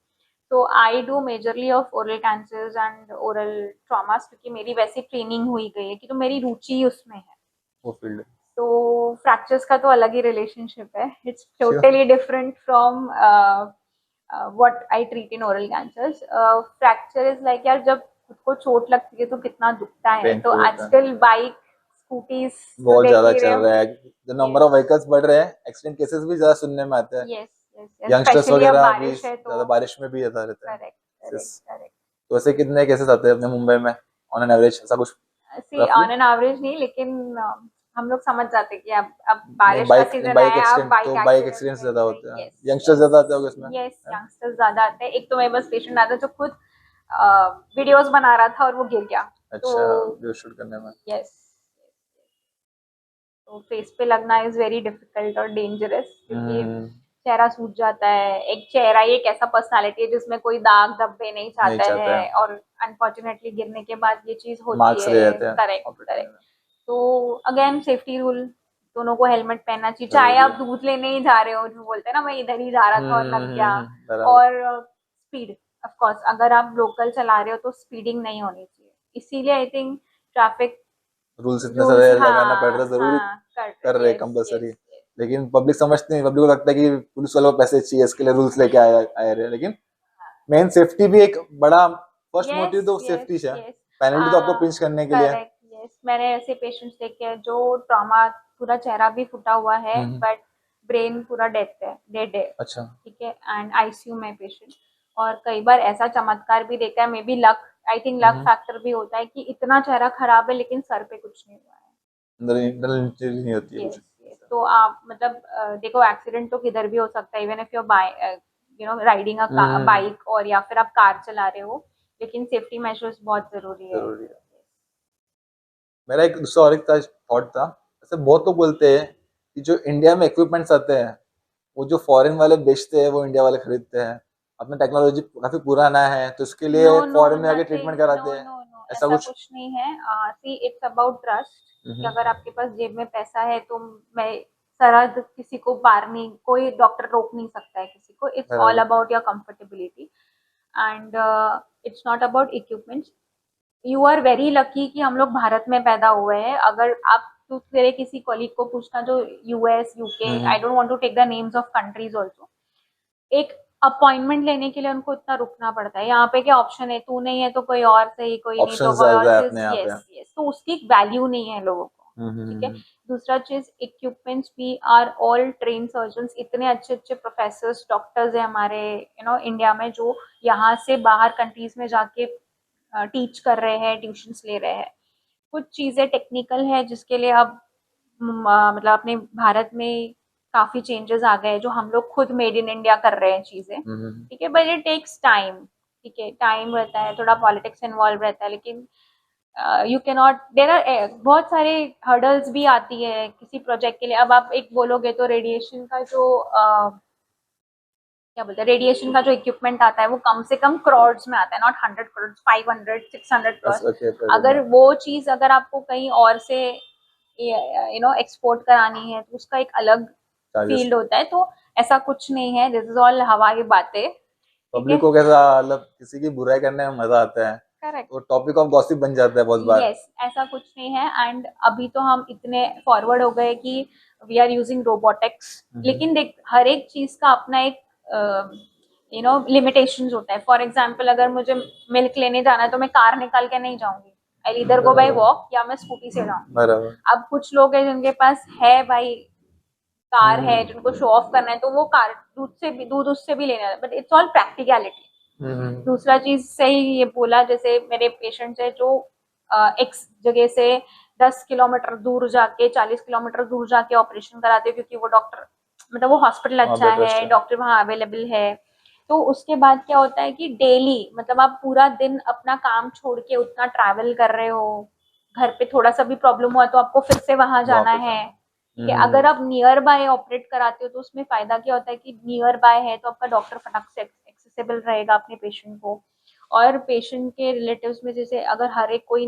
A: तो I do majorly of oral cancers and oral traumas, क्योंकि मेरी वैसी ट्रेनिंग हुई गई है कि तो मेरी रुचि उसमें है
B: वो फील्ड।
A: तो फ्रैक्चर्स का तो अलग ही रिलेशनशिप है, it's
B: sure.
A: Totally different from what I treat in oral cancers. Fracture is like यार जब खुद को चोट लगती है तो कितना दुखता है, तो
B: पेनफुल होता है,
A: आजकल बाइक स्कूटीज तो
B: बहुत
A: देख
B: ज्यादा
A: ही रहे
B: चल
A: हो।
B: रहा है, जो नंबर ऑफ व्हीकल्स बढ़ रहे हैं, एक्सीडेंट केसेस भी ज्यादा सुनने में आते हैं।
A: Yes yes yes,
B: youngsters
A: specially अब
B: वगैरह भी
A: बारिश है तो।
B: ज्यादा बारिश में भी ज्यादा रहते हैं
A: करेक्ट करेक्ट
B: केसेस।
A: करेक्ट।
B: तो ऐसे कितने केसेस आते हैं अपने मुंबई में ऑन एन एवरेज, ऐसा कुछ
A: सी
B: रफली?
A: ऑन एन एवरेज नहीं, लेकिन हम लोग समझ जाते हैं कि अब
B: नहीं,
A: बारिश का
B: बाइक
A: सीजन
B: बाइक
A: आया, अब
B: एक्सीडेंट
A: बाइक
B: तो बाइक
A: एक्सीडेंट
B: एक्सीडेंट्स ज्यादा
A: रहेंगे।
B: होते हैं,
A: यस
B: यंगस्टर्स
A: यस
B: ज्यादा आते होंगे इसमें,
A: यस,
B: है?
A: यंगस्टर्स ज्यादा आते हैं। एक तो मेरे पास पेशेंट आता है जो खुद वीडियोस बना रहा था और वो गिर गया। तो
B: अच्छा, वीडियो शूट करने में।
A: यस, तो फेस पे लगना इज वेरी डिफिकल्ट और डेंजरस, क्योंकि
B: हम्म,
A: चेहरा सूज जाता है। एक चेहरा ही एक ऐसा पर्सनालिटी है जिसमें कोई दाग धब्बे नहीं
B: नहीं
A: चाहता
B: चाहता
A: है,
B: है,
A: और अनफॉर्चुनेटली गिरने के बाद ये चीज होती
B: मार्क्स रह
A: है।
B: जाते हैं
A: करेक्ट
B: ऑपरेटिव
A: करेक्ट।
B: में।
A: तो अगेन सेफ्टी रूल, दोनों को हेलमेट पहनना चाहिए, चाहे
B: जरूरी
A: आप
B: है।
A: दूध लेने ही जा रहे हो, जो बोलते हैं ना मैं इधर ही जा रहा था और लग गया।
B: बराबर।
A: और स्पीड, ऑफ कोर्स अगर आप लोकल चला रहे हो तो स्पीडिंग नहीं होनी चाहिए, इसीलिए आई थिंक ट्रैफिक
B: रूल्स इतने
A: रूल्स
B: सारे लगाना पड़ रहा
A: हाँ
B: है, जरूरी
A: हाँ कर
B: कर
A: रहे,
B: रहे
A: यस
B: कंपलसरी।
A: Yes yes.
B: लेकिन पब्लिक समझती नहीं, पब्लिक को लगता है कि पुलिस वालों को पैसे चाहिए, इसके लिए रूल्स लेके आए रहे हैं। लेकिन मेन सेफ्टी भी एक बड़ा, फर्स्ट
A: यस
B: मोटिव तो
A: यस
B: सेफ्टी है।
A: यस,
B: पेनल्टी तो आपको पिंच करने के लिए है।
A: Correct yes. मैंने ऐसे पेशेंट्स देखे हैं जो ट्रॉमा, पूरा चेहरा भी फूटा हुआ है
B: हम्म।
A: बट ब्रेन पूरा डेड है,
B: अच्छा।
A: ठीक है, एंड आईसीयू में पेशेंट। और कई बार ऐसा चमत्कार भी देखा है, may be luck, I think luck
B: hmm.
A: Factor भी होता है कि इतना चेहरा खराब है लेकिन सर पे कुछ नहीं हुआ है।
B: अंदर इंटरनल इंजरी नहीं होती है
A: यस
B: कुछ।
A: यस, तो आप मतलब देखो एक्सीडेंट तो किधर भी हो सकता है, even if you by riding a
B: hmm,
A: bike और या फिर आप कार चला रहे हो, लेकिन सेफ्टी मेजर्स बहुत जरूरी है।
B: जरूरी है। मेरा एक दूसरा और एक थॉट था, ऐसे बहुत लोग बोलते हैं कि जो इंडिया में इक्विपमेंट्स आते हैं, वो जो फॉरेन वाले बेचते हैं वो इंडिया वाले खरीदते हैं। अपना टेक्नोलॉजी काफी पुराना है तो इसके लिए
A: नो नो
B: फॉरेन में आके
A: नथिंग,
B: ट्रीटमेंट कराते
A: नो
B: हैं,
A: नो नो,
B: ऐसा
A: ऐसा
B: कुछ?
A: कुछ नहीं है। सी इट्स अबाउट ट्रस्ट, कि
B: हम्म।
A: अगर आपके पास जेब में पैसा है तो मैं सरहद किसी को पार नहीं, कोई डॉक्टर रोक नहीं सकता है किसी को। इट्स ऑल
B: बराबर।
A: About your comfortability and it's not about equipments. You are very lucky कि हम लोग भारत में पैदा हुए हैं। अगर आप तू तेरे किसी कॉलीग को पूछना जो US UK,
B: hmm.
A: I don't want to take the names of countries also, एक अपॉइंटमेंट लेने के लिए उनको इतना रुकना पड़ता है। यहाँ पे क्या ऑप्शन है, तू नहीं है तो कोई और सही, कोई नहीं तो
B: ऑप्शंस
A: कोई और
B: ज्यादा है
A: से।
B: अपने यहाँ पे।
A: यस यस, तो उसकी वैल्यू नहीं है लोगों को, ठीक है।
B: हम्म।
A: दूसरा चीज equipments, we are all train surgeons, इतने अच्छे अच्छे प्रोफेसर डॉक्टर्स है हमारे इंडिया में, जो यहाँ से बाहर कंट्रीज में जाके टीच कर रहे हैं, ट्यूशंस ले रहे हैं। कुछ चीजें टेक्निकल है जिसके लिए अब मतलब अपने भारत में काफी चेंजेस आ गए हैं, जो हम लोग खुद मेड इन इंडिया कर रहे हैं चीजें,
B: हम्म।
A: ठीक है, बट इट टेक्स टाइम। ठीक है, टाइम रहता है, थोड़ा पॉलिटिक्स इन्वॉल्व रहता है, लेकिन you can not, there are बहुत सारे हर्डल्स भी आती है किसी प्रोजेक्ट के लिए। अब आप एक बोलोगे तो रेडिएशन का जो क्या बोलते हैं, रेडिएशन का जो इक्विपमेंट आता है वो कम से कम करोड्स में आता है, नॉट 100 करोड़, 500 600
B: बस
A: करोड़।
B: ओके
A: अगर वो चीज अगर आपको कहीं और से एक्सपोर्ट करानी है तो उसका एक अलग
B: चार्जेस।
A: फील्ड होता है। तो ऐसा कुछ नहीं है, दिस इज ऑल हवा की बातें, ठीक
B: पब्लिक
A: है।
B: को कैसा, मतलब किसी की बुराई करने में मजा आता है,
A: करेक्ट,
B: तो टॉपिक ऑफ गॉसिप बन जाता है बहुत बार।
A: यस, ऐसा कुछ नहीं है। एंड अभी तो हम इतने फॉरवर्ड हो गए कि वी आर यूजिंग रोबोटिक्स,
B: हम्म।
A: लेकिन देख हर एक चीज का अपना एक लिमिटेशंस होता है। फॉर एग्जाम्पल अगर मुझे मिल्क लेने जाना है तो मैं कार निकाल के नहीं जाऊंगी, आई इधर गो बाई
B: बराबर।
A: वॉक या मैं स्कूटी से जाऊंगी।
B: बराबर।
A: अब कुछ लोग हैं जिनके पास है भाई, कार है,
B: हम्म।
A: जिनको शो ऑफ करना है, तो वो कार दूध उससे भी लेना है, बट इट्स ऑल प्रैक्टिकलिटी।
B: हम्म।
A: दूसरा चीज सही ये बोला, जैसे मेरे पेशेंट्स है जो एक्स जगह से 10 किलोमीटर दूर जाके, 40 किलोमीटर दूर जाके ऑपरेशन कराते हैं, क्योंकि वो डॉक्टर, मतलब वो हॉस्पिटल
B: वहाँ
A: अच्छा
B: पे ट्रस्ट
A: है,
B: है।
A: डॉक्टर वहाँ अवेलेबल है। तो उसके बाद क्या होता है कि डेली, मतलब आप पूरा दिन अपना काम छोड़ के उतना ट्रैवल कर रहे हो, घर पे थोड़ा सा भी प्रॉब्लम हुआ तो आपको फिर से वहां
B: वहाँ
A: जाना
B: पे
A: है,
B: जाना।
A: ठीक है। अगर आप नियर बाय ऑपरेट कराते हो तो उसमें फायदा क्या होता है कि नियर बाय है तो आपका डॉक्टर फटक से एक्सेसिबल रहेगा अपने पेशेंट को। और पेशेंट के रिलेटिव्स में जैसे अगर हर एक कोई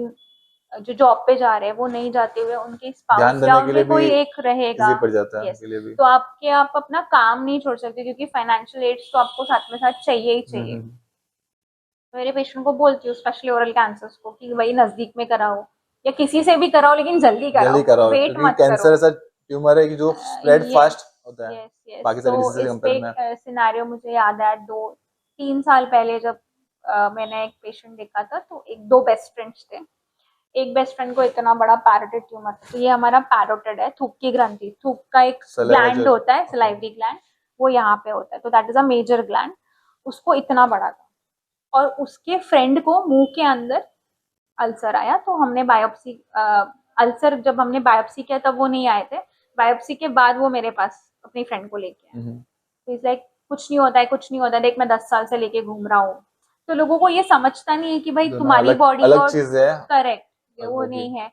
A: जो जॉब पे जा रहे हैं वो नहीं जाते हुए उनके
B: ध्यान
A: स्पाउस या
B: देने के
A: उनके
B: लिए भी
A: कोई एक रहेगा,
B: इजी पड़ जाता है
A: यस,
B: उनके लिए भी।
A: तो आप अपना काम नहीं छोड़ सकते क्योंकि फाइनेंशियल एड्स तो आपको साथ में साथ चाहिए ही चाहिए।
B: हम्म।
A: मेरे पेशेंट को बोलती हूँ स्पेशली ओरल कैंसर्स को कि भाई नजदीक में कराओ या किसी से भी कराओ लेकिन जल्दी
B: जल्दी
A: कराओ,
B: कराओ,
A: वेट
B: क्योंकि
A: मत करो।
B: कैंसर ऐसा ट्यूमर है कि जो स्प्रेड
A: यस,
B: फास्ट होता है
A: यस, यस।
B: बाकी
A: तो
B: सारी डिजीज से
A: इस पे
B: कंपेयर में।
A: एक सिनेरियो मुझे याद है, 2-3 साल पहले जब मैंने एक पेशेंट देखा था, तो एक दो बेस्ट फ्रेंड्स थे। एक बेस्ट फ्रेंड को इतना बड़ा पैरोटिड ट्यूमर था, तो ये हमारा पैरोटिड है, थूक की ग्रंथि, थूक का एक
B: सलाइवा
A: ग्लैंड
B: जो,
A: होता है,
B: ओके।
A: सलाइवरी ग्लैंड, वो यहाँ पे होता है, तो that is a major gland. उसको इतना बड़ा था और उसके फ्रेंड को मुंह के अंदर अल्सर आया, तो हमने बायोप्सी, अल्सर जब हमने बायोप्सी किया तब वो नहीं आए थे, बायोप्सी के बाद वो मेरे पास अपनी फ्रेंड को लेके आए। तो इज लाइक कुछ नहीं होता है, कुछ नहीं होता है, देख मैं 10 साल से लेके घूम रहा हूँ। तो लोगों को ये समझता नहीं है कि भाई
B: दोनों
A: तुम्हारी
B: अलग
A: बॉडी
B: अलग
A: और
B: चीज है,
A: करेक्ट
B: और
A: वो
B: वो भी।
A: नहीं है।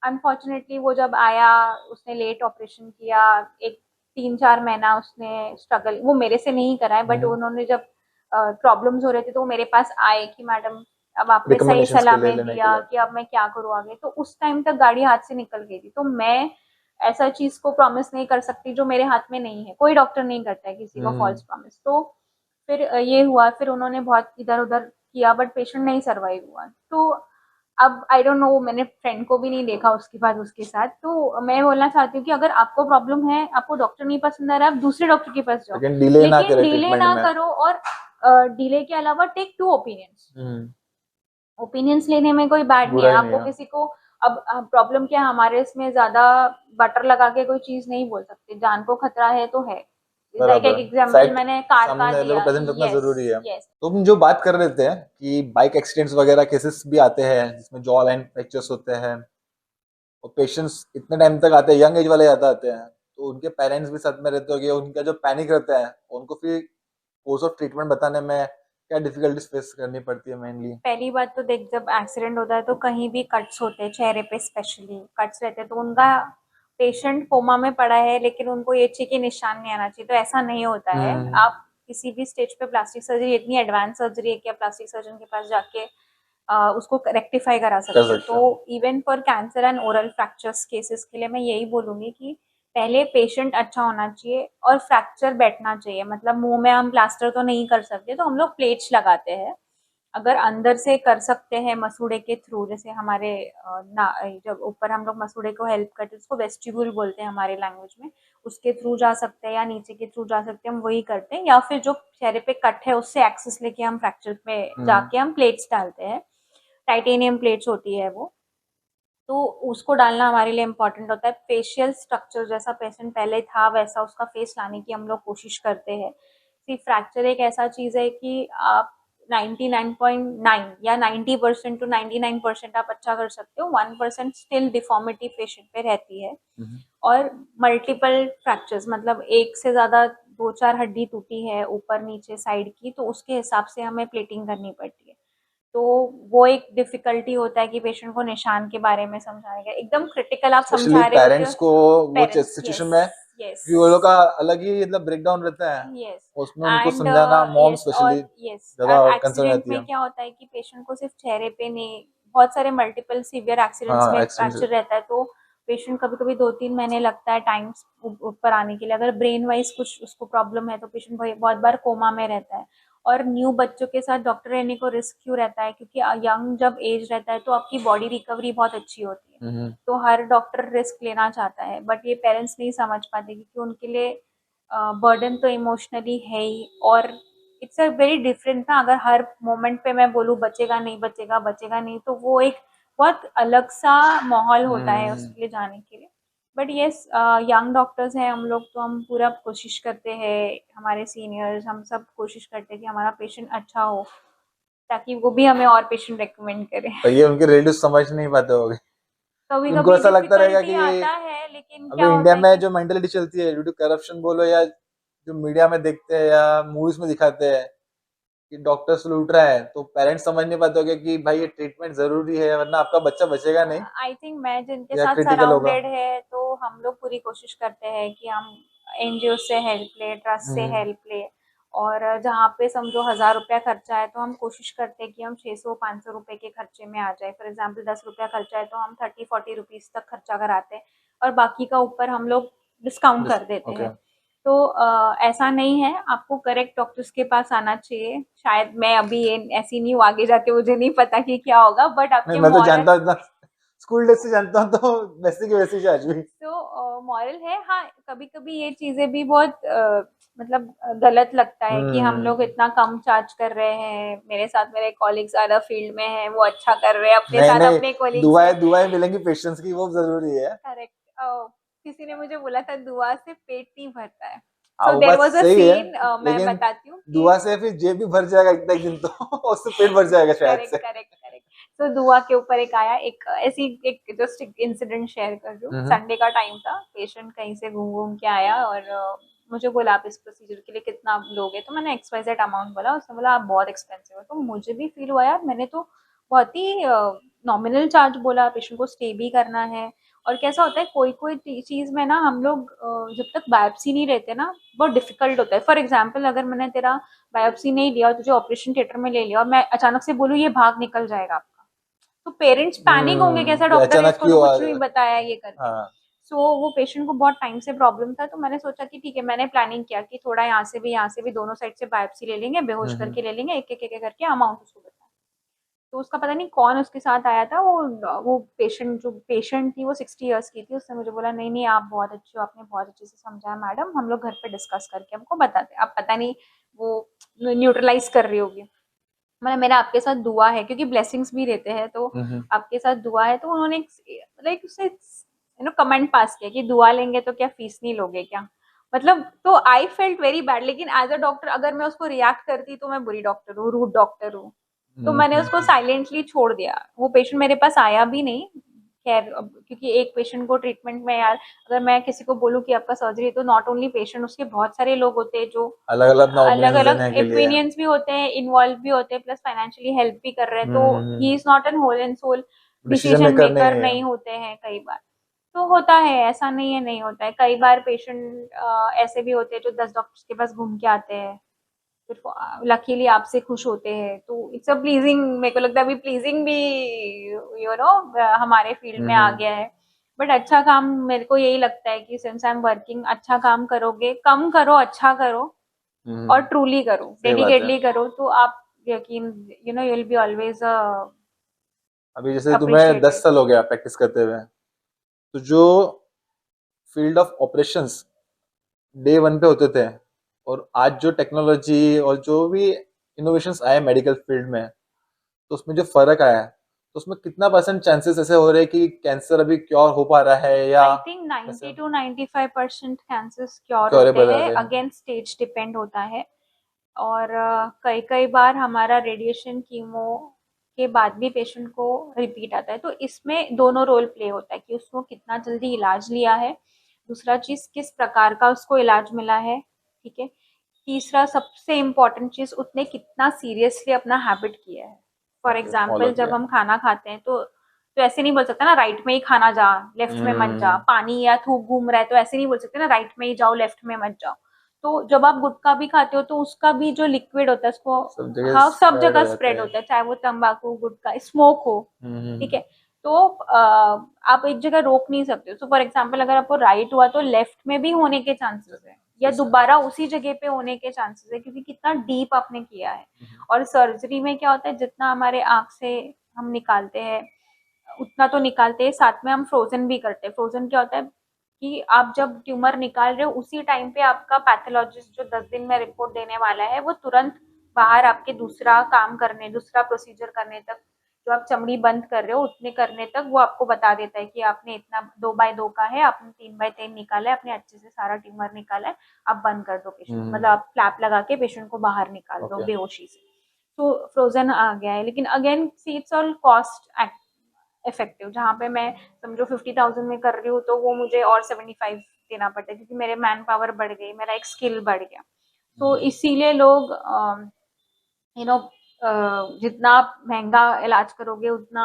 A: अनफॉर्चुनेटली वो जब आया, उसने लेट ऑपरेशन किया, एक 3-4 महीना उसने स्ट्रगल, वो मेरे से नहीं करा है बट उन्होंने जब प्रॉब्लम्स हो रहे थे तो वो मेरे पास आए कि मैडम अब आपने सही
B: रिकमेंडेशंस के
A: सलाह
B: लिए
A: में
B: लेने के
A: दिया
B: लिए।
A: कि अब मैं क्या करूँ आगे, तो उस टाइम तक गाड़ी हाथ से निकल गई थी। तो मैं ऐसा चीज को प्रॉमिस नहीं कर सकती जो मेरे हाथ में नहीं है, कोई डॉक्टर नहीं करता है किसी को
B: हम्म।
A: False promise. तो फिर ये हुआ, फिर उन्होंने बहुत इधर उधर किया बट पेशेंट नहीं सर्वाइव हुआ। तो अब आई डोंट नो, मैंने फ्रेंड को भी नहीं देखा उसके बाद उसके साथ। तो मैं बोलना चाहती हूँ कि अगर आपको प्रॉब्लम है, आपको डॉक्टर नहीं पसंद आ रहा है, आप दूसरे डॉक्टर के पास जाओ,
B: लेकिन डिले ना
A: लेकिन
B: करे
A: डिले
B: ट्रीटमेंट
A: ना
B: में।
A: करो। और डिले के अलावा टेक 2 ओपिनियंस,
B: हम्म।
A: ओपिनियंस लेने में कोई बैड नहीं
B: बुरा
A: है।
B: ही नहीं
A: आपको
B: है।
A: किसी को अब प्रॉब्लम क्या है, हमारे इसमें ज्यादा बटर लगा के कोई चीज नहीं बोल सकते, जान को खतरा है तो है। लाइक एक
B: बराबर।
A: एग्जांपल
B: फैक्ट
A: मैंने कार का
B: सामने वाले को
A: दिया,
B: प्रेजेंट रखना
A: यस,
B: जरूरी है।
A: यस।
B: तो हम जो बात कर रहे थे कि बाइक एक्सीडेंट्स वगैरह केसेस भी आते हैं जिसमें जॉ लाइन फ्रैक्चर्स होते हैं, और पेशेंट्स इतने टाइम तक आते हैं, यंग एज वाले ज्यादा आते हैं, तो उनके पेरेंट्स भी साथ में रहते होंगे, उनका जो पैनिक रहता है उनको फिर कोर्स ऑफ ट्रीटमेंट बताने में क्या डिफिकल्टीज फेस करनी पड़ती है मेनली।
A: पहली बात तो देख, जब एक्सीडेंट होता है तो कहीं भी कट्स होते हैं, चेहरे पे स्पेशली कट्स रहते हैं, तो उनका पेशेंट कोमा में पड़ा है लेकिन उनको ये चाहिए कि निशान नहीं आना चाहिए, तो ऐसा नहीं होता है।
B: हम्म।
A: आप किसी भी स्टेज पे प्लास्टिक सर्जरी इतनी एडवांस सर्जरी है कि आप प्लास्टिक सर्जन के पास जाके उसको रेक्टिफाई करा
B: कर
A: सकते हो।
B: सकते हैं।
A: तो even for cancer and oral fractures cases के लिए मैं यही बोलूंगी कि पहले पेशेंट अच्छा होना चाहिए और फ्रैक्चर बैठना चाहिए। मतलब मुंह में हम प्लास्टर तो नहीं कर सकते, तो हम लोग प्लेट्स लगाते हैं। अगर अंदर से कर सकते हैं मसूड़े के थ्रू, जैसे हमारे जब ऊपर हम लोग मसूड़े को हेल्प करते हैं, उसको वेस्टिब्यूल बोलते हैं हमारे लैंग्वेज में, उसके थ्रू जा सकते हैं या नीचे के थ्रू जा सकते हैं, हम वही करते हैं। या फिर जो चेहरे पे कट है उससे एक्सेस लेके हम फ्रैक्चर पे
B: हम्म।
A: जाके हम प्लेट्स डालते हैं, टाइटेनियम प्लेट्स होती है वो, तो उसको डालना हमारे लिए इम्पोर्टेंट होता है। फेशियल स्ट्रक्चर जैसा पेशेंट पहले था वैसा उसका फेस लाने की हम लोग कोशिश करते हैं। सिर्फ फ्रैक्चर एक ऐसा चीज है कि आप 99.9 या 90% टू 99% आप अच्छा कर सकते हो, 1% स्टिल डिफॉर्मिटी पेशेंट पे रहती है।
B: हम्म।
A: और मल्टीपल फ्रैक्चर्स मतलब एक से ज्यादा 2-4 हड्डी टूटी है ऊपर नीचे साइड की, तो उसके हिसाब से हमें प्लेटिंग करनी पड़ती है। तो वो एक डिफिकल्टी होता है कि पेशेंट को निशान के बारे में समझाने का, एकदम क्रिटिकल आप
B: स्पेशली
A: समझा रहे होते हो।
B: पेरेंट्स को वो
A: पेरेंट्स,
B: सिचुएशन
A: यस,
B: में,
A: यस,
B: क्योंकि वो लोग का अलग ही मतलब ब्रेकडाउन रहता है,
A: यस।
B: उसमें उनको
A: एंड
B: समझाना मॉम
A: यस,
B: स्पेशली
A: और यस,
B: ज्यादा कंसर्न
A: एक्सीडेंट
B: रहती है।
A: में क्या होता है कि पेशेंट को सिर्फ चेहरे पे नहीं, बहुत सारे मल्टीपल सीवियर एक्सीडेंट्स
B: हाँ
A: में फ्रैक्चर
B: एक्सीडेंट।
A: रहता है, तो पेशेंट कभी कभी 2-3 महीने लगता है टाइम्स ऊपर आने के लिए। अगर ब्रेन वाइज कुछ उसको प्रॉब्लम है तो पेशेंट बहुत बार कोमा में रहता है। और न्यू बच्चों के साथ डॉक्टर रहने को रिस्क क्यों रहता है, क्योंकि यंग जब एज रहता है तो आपकी बॉडी रिकवरी बहुत अच्छी होती है,
B: हम्म।
A: तो हर डॉक्टर रिस्क लेना चाहता है, बट ये पेरेंट्स नहीं समझ पाते क्योंकि उनके लिए बर्डन तो इमोशनली है ही। और इट्स अ वेरी डिफरेंट ना, अगर हर मोमेंट पे मैं बोलूँ बचेगा नहीं बचेगा बचेगा नहीं, तो वो एक बहुत अलग सा माहौल होता है
B: हम्म।
A: उसके लिए जाने के लिए। बट यस, यंग डॉक्टर्स हैं हम लोग, तो हम पूरा कोशिश करते हैं, हमारे सीनियर्स हम सब कोशिश करते हैं कि हमारा पेशेंट अच्छा हो, ताकि वो भी हमें और पेशेंट रेकमेंड करे।
B: पर ये उनके रिलेटिव समझ नहीं पाते होंगे,
A: कभी
B: उनको
A: कभी
B: ऐसा लगता रहेगा
A: डिफिकल्टी
B: कि
A: आता है, लेकिन क्या
B: अभी इंडिया
A: होता है
B: में
A: कि
B: जो मेंटेलिटी चलती है ड्यू टू करप्शन बोलो, या जो मीडिया में देखते हैं या मूवीज में दिखाते हैं कि डॉक्टर्स लूट रहा है, तो पेरेंट्स समझ नहीं पाते होंगे कि भाई ये ट्रीटमेंट जरूरी है वरना आपका बच्चा बचेगा नहीं
A: आई थिंक मैं जिनके
B: या
A: साथ
B: क्रिटिकल होगा।
A: सराउंडेड है, तो हम लोग पूरी कोशिश करते हैं कि हम एनजीओ से हेल्प ले, ट्रस्ट से
B: हम्म।
A: हेल्प ले। और जहाँ पे समझो 1000 रुपया खर्चा है तो हम कोशिश करते हैं कि हम 600-500 रुपए के खर्चे में आ जाए। फॉर एग्जाम्पल 10 रुपया खर्चा है तो हम 30-40 रुपीज तक खर्चा कराते हैं और बाकी का ऊपर हम लोग डिस्काउंट कर देते
B: ओके।
A: हैं। तो ऐसा नहीं है, आपको करेक्ट डॉक्टर्स के पास आना चाहिए। शायद मैं अभी ये ऐसी नहीं हूँ, आगे जाके मुझे नहीं पता कि क्या होगा, बट
B: नहीं,
A: आपके
B: मैं तो
A: मॉरल
B: जानता हूँ इतना, स्कूल डेज से जानता हूँ, तो वैसे की वैसी ही आज भी।
A: तो मॉरल है। हाँ, कभी कभी ये चीजें भी बहुत मतलब गलत लगता है कि हम लोग
B: हम्म।
A: इतना कम चार्ज कर रहे हैं। मेरे साथ मेरे कॉलीग्स अलग फील्ड में हैं, वो अच्छा कर रहे हैं, अपने
B: नहीं
A: साथ
B: नहीं,
A: अपने कॉलीग्स
B: दुआएं
A: हैं।
B: दुआएं मिलेंगी पेशेंस की, वो जरूरी है।
A: करेक्ट। किसी ने मुझे बोला था दुआ से पेट नहीं भरता है।
B: हाँ,
A: सो
B: वो
A: देयर
B: बात
A: वाज अ
B: सही है,
A: सीन, मैं
B: लेकिन
A: बताती हूँ कि
B: दुआ से फिर जेब भी भर जाएगा इतना एक दिन तो उससे पेट भर जाएगा शायद
A: करेक्ट
B: से।
A: Correct correct. तो दुआ के ऊपर एक आया, एक ऐसी एक जस्ट एक इंसिडेंट शेयर कर रही हूँ।
B: हम्म।
A: संडे का टाइम था, पेशेंट कहीं से घूम घूम के आया और मुझे बोला आप इस प्रोसीजर के लिए कितना लोगे, तो मैंने XYZ अमाउंट बोला। उसने बोला आप बहुत एक्सपेंसिव है। तो मुझे भी फील हुआ यार, मैंने तो बहुत ही नॉमिनल चार्ज बोला, पेशेंट को स्टे भी करना है। और कैसा होता है, कोई कोई चीज में ना हम लोग जब तक बायोप्सी नहीं रहते ना, बहुत डिफिकल्ट होता है। फॉर एग्जाम्पल अगर मैंने तेरा बायोप्सी नहीं लिया और तुझे ऑपरेशन थिएटर में ले लिया और मैं अचानक से बोलूँ ये भाग निकल जाएगा आपका, तो पेरेंट्स पैनिक होंगे, कैसा
B: ये
A: डॉक्टर है,
B: अचानक
A: इसको तो
B: क्यों आ
A: कुछ नहीं
B: गया?
A: बताया ये करके।
B: हाँ।
A: सो वो पेशेंट को बहुत टाइम से प्रॉब्लम था, तो मैंने सोचा कि ठीक है, मैंने प्लानिंग किया कि थोड़ा यहाँ से भी दोनों साइड से बायोप्सी ले लेंगे, बेहोश
B: हम्म।
A: करके ले लेंगे, एक करके अमाउंट उसको बताया। तो उसका पता नहीं कौन उसके साथ आया था, वो पेशेंट, जो पेशेंट थी वो 60 इयर्स की थी। उसने मुझे बोला नहीं नहीं, आप बहुत अच्छे हो, आपने बहुत अच्छे से समझाया मैडम, हम लोग घर पे डिस्कस करके हमको बताते। अब पता नहीं वो न्यूट्रलाइज कर रही होगी। मतलब मेरा आपके साथ दुआ है, क्योंकि ब्लेसिंग्स भी देते हैं, तो
B: हम्म।
A: आपके साथ दुआ है। तो उन्होंने लाइक उससे कमेंट पास किया कि दुआ लेंगे तो क्या फीस नहीं लोगे क्या। मतलब तो आई फेल्ट वेरी बैड, लेकिन एज अ डॉक्टर अगर मैं उसको रिएक्ट करती तो मैं बुरी डॉक्टर हूँ, रूड डॉक्टर हूँ। तो मैंने उसको
B: हम्म।
A: साइलेंटली छोड़ दिया। वो पेशेंट मेरे पास आया भी नहीं। खैर, क्योंकि एक पेशेंट को ट्रीटमेंट में यार, अगर मैं किसी को बोलूँ कि आपका सर्जरी है, तो नॉट ओनली पेशेंट, उसके बहुत सारे लोग होते हैं जो
B: अलग अलग अपना
A: अलग
B: ओपिनियन
A: अलग
B: देने के लिए।
A: ओपिनियंस भी होते हैं, इन्वॉल्व भी होते हैं, प्लस फाइनेंशियली हेल्प भी कर रहे हैं। तो he is not an whole and sole
B: decision
A: decision
B: maker नहीं
A: मेकर
B: है।
A: नहीं होते हैं कई बार। तो होता है, ऐसा नहीं है नहीं होता है। कई बार पेशेंट ऐसे भी होते हैं जो 10 डॉक्टर्स के पास घूम के आते हैं, फिर लकीली आपसे खुश होते हैं। तो इट्स अ प्लीजिंग, मेरे को लगता है अभी प्लीजिंग भी हमारे फील्ड में आ
B: हम्म।
A: गया है। बट अच्छा काम, मेरे को यही लगता है कि सिंस आई एम वर्किंग, अच्छा काम करोगे, कम करो, अच्छा करो और
B: हम्म।
A: ट्रूली करो,
B: सही बात है।
A: डेडिकेटली करो, तो आप यकीन, यू विल बी ऑलवेज
B: अभी जैसे तुम्हें दस
A: अप्रिशिएटेड।
B: साल हो गया प्रैक्टिस करते हुए, तो जो field of operations day one पे होते थे, और आज जो टेक्नोलॉजी और जो भी इनोवेशंस आए मेडिकल फील्ड में, तो उसमें जो फर्क आया है, तो उसमें कितना परसेंट चांसेस ऐसे हो रहे हैं कि कैंसर अभी क्योर हो पा रहा है, या
A: आई थिंक
B: ऐसे
A: 90 to 95% कैंसर्स क्योर होते
B: क्योरेबल
A: हैं।
B: है?
A: अगेन स्टेज डिपेंड होता है। और कई कई बार हमारा रेडिएशन कीमो के बाद भी पेशेंट को रिपीट आता है। तो इसमें दोनों रोल प्ले होता है कि उसको कितना जल्दी इलाज लिया है, दूसरा चीज किस प्रकार का उसको इलाज मिला है, ठीक है, तीसरा सबसे इम्पोर्टेंट चीज उसने कितना सीरियसली अपना हैबिट किया है। फॉर
B: ओके, फॉलो
A: एग्जाम्पल जब
B: किया।
A: हम खाना खाते हैं तो ऐसे नहीं बोल सकते ना राइट में ही खाना जा, लेफ्ट में मत जा।
B: हम्म।
A: पानी या थूक घूम रहा है तो ऐसे नहीं बोल सकते ना राइट में ही जाओ, लेफ्ट में मत जाओ। तो जब आप गुटखा भी खाते हो तो उसका भी जो लिक्विड होता है उसको,
B: सब जगह
A: हाँ, सब
B: स्प्रेड हो
A: जगह
B: जाते
A: स्प्रेड
B: हैं।
A: होता है, चाहे वो तंबाकू, गुटखा, स्मोक हो, ठीक है। तो आप एक जगह रोक नहीं सकते हो। तो फॉर एग्जाम्पल अगर आपको राइट हुआ तो लेफ्ट में भी होने के चांसेस है, या
B: अच्छा।
A: दोबारा उसी जगह पे होने के चांसेस है, क्योंकि कितना डीप आपने किया है। और सर्जरी में क्या होता है, जितना हमारे आंख से हम निकालते हैं उतना तो निकालते हैं, साथ में हम फ्रोजन भी करते हैं। फ्रोजन क्या होता है कि आप जब ट्यूमर निकाल रहे हो उसी टाइम पे आपका पैथोलॉजिस्ट जो 10 दिन में रिपोर्ट देने वाला है, वो तुरंत बाहर आपके दूसरा काम करने, दूसरा प्रोसीजर करने तक, जो आप चमड़ी बंद कर रहे हो उतने करने तक वो आपको बता देता है कि आपने इतना 2x2 का है, आपने 3x3 निकाला है, आपने अच्छे से सारा ट्यूमर निकाला है, आप बंद कर दो पेशेंट, मतलब आप फ्लैप लगा के पेशेंट को बाहर निकाल दो
B: ओके।
A: बेहोशी से। तो फ्रोजन आ गया है। लेकिन again see it's all cost effective. जहाँ पे मैं समझो 50,000 में कर रही हूँ तो वो मुझे और 75 देना पड़ता है, क्योंकि मेरे मैन पावर बढ़ गई, मेरा एक स्किल बढ़ गया। तो इसीलिए लोग यू नो जितना आप महंगा इलाज करोगे उतना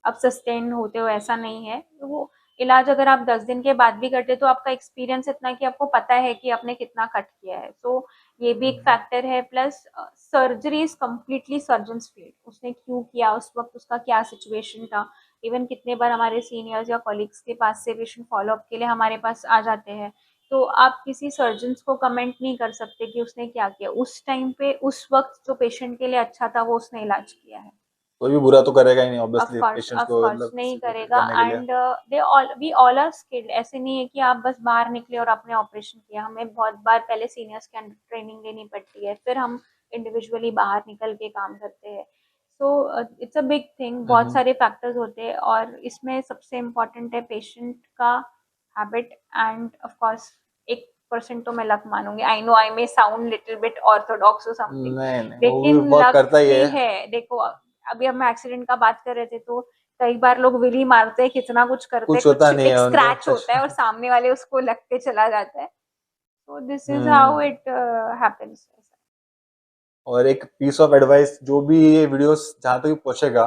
A: आप सस्टेन होते हो, ऐसा नहीं है। तो वो इलाज अगर आप 10 दिन के बाद भी करते तो आपका एक्सपीरियंस इतना है कि आपको पता है कि आपने कितना कट किया है। तो ये भी एक फैक्टर है। Plus surgery is completely surgeons field, उसने क्यों किया, उस वक्त उसका क्या सिचुएशन था। इवन कितने बार हमारे सीनियर्स या कॉलीग्स के पास से पेशेंट फॉलोअप के लिए हमारे पास आ जाते हैं, तो आप किसी सर्जन को कमेंट नहीं कर सकते कि उसने क्या किया। उस टाइम पे उस वक्त जो पेशेंट के लिए अच्छा था वो उसने इलाज किया है।
B: कोई भी बुरा तो करेगा ही नहीं
A: of
B: obviously
A: course
B: patients
A: of
B: को,
A: कोर्स
B: मतलब
A: नहीं
B: ट्रीट
A: करेगा।
B: करने के लिए।
A: And they all we all are skilled. ऐसे नहीं है कि आप बस बाहर निकले और आपने ऑपरेशन किया। हमें बहुत बार पहले सीनियर्स के अंडर ट्रेनिंग लेनी पड़ती है, फिर हम इंडिविजुअली बाहर निकल के काम करते हैं। So it's a big thing, बहुत सारे फैक्टर्स होते हैं और इसमें सबसे इम्पोर्टेंट है पेशेंट का हैबिट एंड ऑफ कोर्स 1% तो मैं लक मानूंगी। I know I may sound little bit orthodox और समथिंग,
B: नहीं नहीं, वो भी
A: लेकिन
B: वर्क
A: लक
B: करता ही
A: भी
B: है।
A: है। देखो अभी हम एक्सीडेंट का बात कर रहे थे, तो कई बार लोग विली मारते हैं, कितना कुछ करते हैं,
B: कुछ होता
A: कुछ
B: नहीं
A: एक
B: है उनको
A: स्क्रैच होता है और सामने वाले उसको लगते चला जाता है। तो this is how
B: hmm.
A: It happens.
B: और एक पीस ऑफ एडवाइस, जो भी ये वीडियोस जहाँ तक भी पहुंचेगा,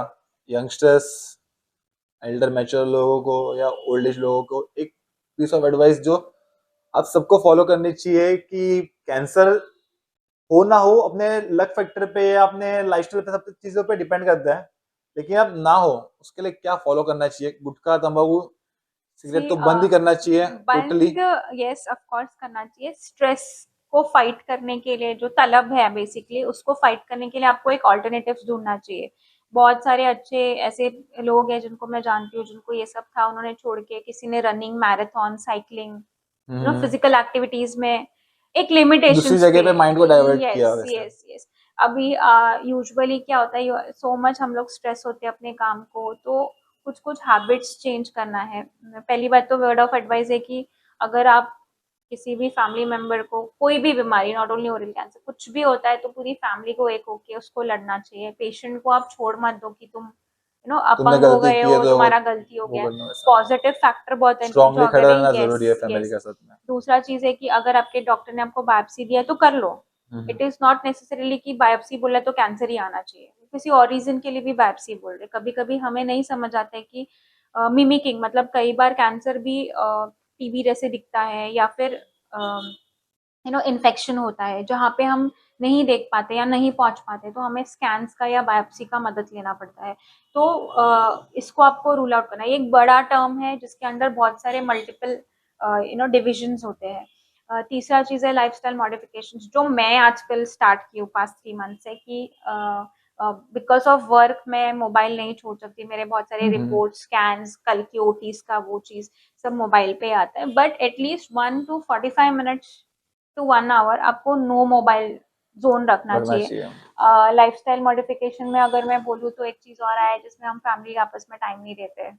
B: यंगस्टर्स, एल्डर मैच्योर लोगों को या ओल्ड एज लोगों को, एक पीस ऑफ एडवाइस जो आप सबको फॉलो करनी चाहिए कि कैंसर हो ना हो, अपने लक फैक्टर पे या अपने लाइफस्टाइल पे, सब चीजों पे डिपेंड करता है। लेकिन अब ना हो, उसके लिए क्या फॉलो करना चाहिए? गुटखा, तंबाकू, सिगरेट
A: सी
B: तो बंद ही करना चाहिए टोटली।
A: बंद, यस ऑफ कोर्स करना चाहिए। स्ट्रेस को फाइट करने के लिए जो तलब है बेसिकली, उसको फाइट करने के लिए आपको एक ऑल्टरनेटिव ढूंढना चाहिए। बहुत सारे अच्छे ऐसे लोग हैं जिनको मैं जानती हूँ, जिनको ये सब था, उन्होंने छोड़ के किसी ने रनिंग, मैराथन, साइकिलिंग,
B: हम्म।
A: फिजिकल एक्टिविटीज में एक
B: दूसरी
A: लिमिटेशंस
B: जगह
A: पे।
B: पे माइंड को डाइवर्ट किया
A: यस
B: वैसे।
A: Yes yes. अभी यूजुअली क्या होता है, सो मच हम लोग स्ट्रेस होते हैं अपने काम को, तो कुछ कुछ हैबिट्स चेंज करना है। पहली बात तो वर्ड ऑफ एडवाइस है कि अगर आप किसी भी फैमिली मेंबर को कोई भी बीमारी, नॉट ओनली ओरल कैंसर, कुछ भी होता है, तो पूरी फैमिली को एक होके उसको लड़ना चाहिए। पेशेंट को आप छोड़ मत दो कि तुम
B: तुमने
A: अपंग हो
B: गलती
A: गए
B: की है
A: हो,
B: तो
A: तुम्हारा गलती हो
B: वो
A: गया।
B: करना वैसा।
A: पॉजिटिव फैक्टर बहुत है जो
B: स्ट्रांगली खड़ा
A: अगर है।
B: रहना जरूरी है
A: यस
B: फैमिली
A: यस।
B: के साथ में।
A: दूसरा चीज है कि अगर आपके डॉक्टर ने आपको बायोप्सी दिया है तो कर लो।
B: हम्म।
A: इट इज नॉट नेसेसरीली कि बायोप्सी बोला तो कैंसर ही आना चाहिए, किसी और रीजन के लिए भी बायोप्सी बोल रहे। कभी कभी हमें नहीं समझ आता है कि मिमिकिंग, मतलब कई बार कैंसर भी टीबी जैसे दिखता है, या फिर इन्फेक्शन होता है जहाँ पे हम नहीं देख पाते या नहीं पहुंच पाते, तो हमें स्कैन्स का या बायोप्सी का मदद लेना पड़ता है। तो इसको आपको रूल आउट करना है। ये एक बड़ा टर्म है जिसके अंदर बहुत सारे मल्टीपल डिविजन्स होते हैं। तीसरा चीज है लाइफस्टाइल मॉडिफिकेशन, जो मैं आजकल स्टार्ट की हूँ पास्ट 3 मंथ से, कि बिकॉज ऑफ वर्क मैं मोबाइल नहीं छोड़ सकती। मेरे बहुत सारे
B: हम्म।
A: रिपोर्ट, स्कैन्स, कल की ओटीज का वो चीज सब मोबाइल पे आता है। But at least 1 to 45 minutes to 1 hour आपको नो मोबाइल जोन रखना
B: रखना
A: चाहिए।
B: चाहिए।
A: लाइफस्टाइल मॉडिफिकेशन में अगर मैं बोलूँ तो एक चीज और आया है जिसमें हम फैमिली आपस में टाइम नहीं देते।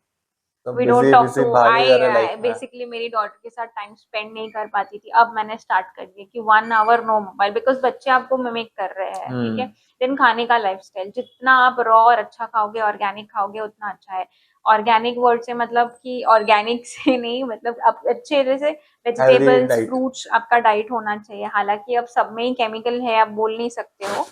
B: तो
A: we don't
B: busy
A: talk
B: busy
A: to
B: भागे जा रहे लाइफ
A: आई
B: में।
A: बेसिकली मेरी डॉटर के साथ टाइम स्पेंड नहीं कर पाती थी, अब मैंने स्टार्ट कर दिया कि 1 आवर नो मोबाइल, बिकॉज बच्चे आपको मिमिक कर रहे हैं। ठीक है।
B: हम्म।
A: देन खाने का लाइफस्टाइल, जितना आप रॉ और अच्छा खाओगे, ऑर्गेनिक खाओगे, उतना अच्छा है। ऑर्गेनिक वर्ड से मतलब कि ऑर्गेनिक से नहीं, मतलब आप अच्छे जैसे
B: हेल्दी
A: वेजिटेबल्स,
B: डाइट।
A: फ्रूट्स आपका डाइट होना चाहिए। हालांकि अब सब में ही केमिकल है, आप बोल नहीं सकते हो,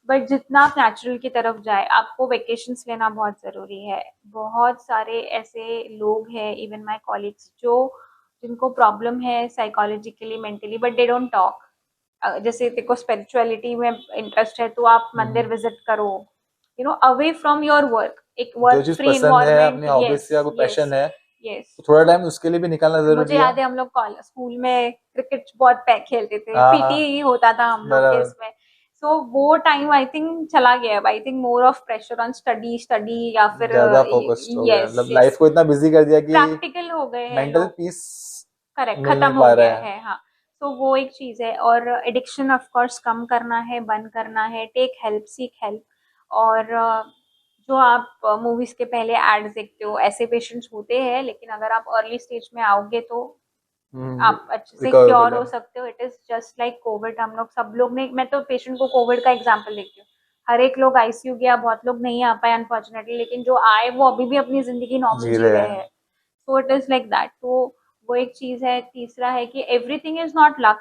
A: बट जितना आप नेचुरल की तरफ जाए, आपको वेकेशंस लेना बहुत जरूरी है। बहुत सारे ऐसे लोग हैं, इवन माय कॉलीग्स, जो जिनको प्रॉब्लम है psychologically, mentally, but they don't talk. जैसे देखो स्पिरिचुअलिटी में इंटरेस्ट है तो आप मंदिर विजिट करो, अवे फ्रॉम योर वर्क, एक
B: जो
A: वर्क
B: चीज
A: फ्री
B: पसंद है,
A: इन्वायरमेंट।
B: अपनी हॉबीज
A: यस
B: से या कोई पैशन
A: यस
B: है,
A: यस।
B: तो थोड़ा टाइम उसके लिए भी निकालना
A: मुझे
B: जरूरी है।
A: याद है हम लोग स्कूल में क्रिकेट बहुत खेलते थे,
B: हाँ हाँ,
A: पीटी होता था हम लोग के
B: बराबर।
A: इसमें। सो वो टाइम आई थिंक चला गया है। I think more of pressure on study study, या फिर
B: ज्यादा फोकस्ड हो गया,
A: यस
B: मतलब लाइफ
A: यस,
B: को इतना बिजी कर दिया कि
A: प्रैक्टिकल हो गए हैं
B: मेंटल
A: लोग।
B: पीस
A: करेक्ट,
B: मिल
A: खत्म
B: नहीं
A: हो
B: पा
A: गया
B: रहा है।
A: है, हाँ। तो वो एक चीज है। और एडिक्शन ऑफ कोर्स कम करना है, बंद करना है। Take help, seek help. और जो आप मूवीज के पहले एड्स देखते हो, ऐसे पेशेंट्स होते हैं, लेकिन अगर आप अर्ली स्टेज में आओगे तो आप अच्छे से
B: रिकवर कर
A: क्योर हो
B: लें।
A: सकते हो। It is just like Covid. हम लोग सब लोग ने, मैं तो पेशेंट को कोविड का एग्जांपल देखती हूँ। हर एक लोग आईसीयू गया, बहुत लोग नहीं आ पाए अनफॉर्चुनेटली, लेकिन जो आए वो अभी भी अपनी जिंदगी नॉर्मल
B: जी
A: जी
B: रहे
A: रहे
B: हैं।
A: हैं। So it is like that. तो वो एक चीज है। तीसरा है कि everything is not luck.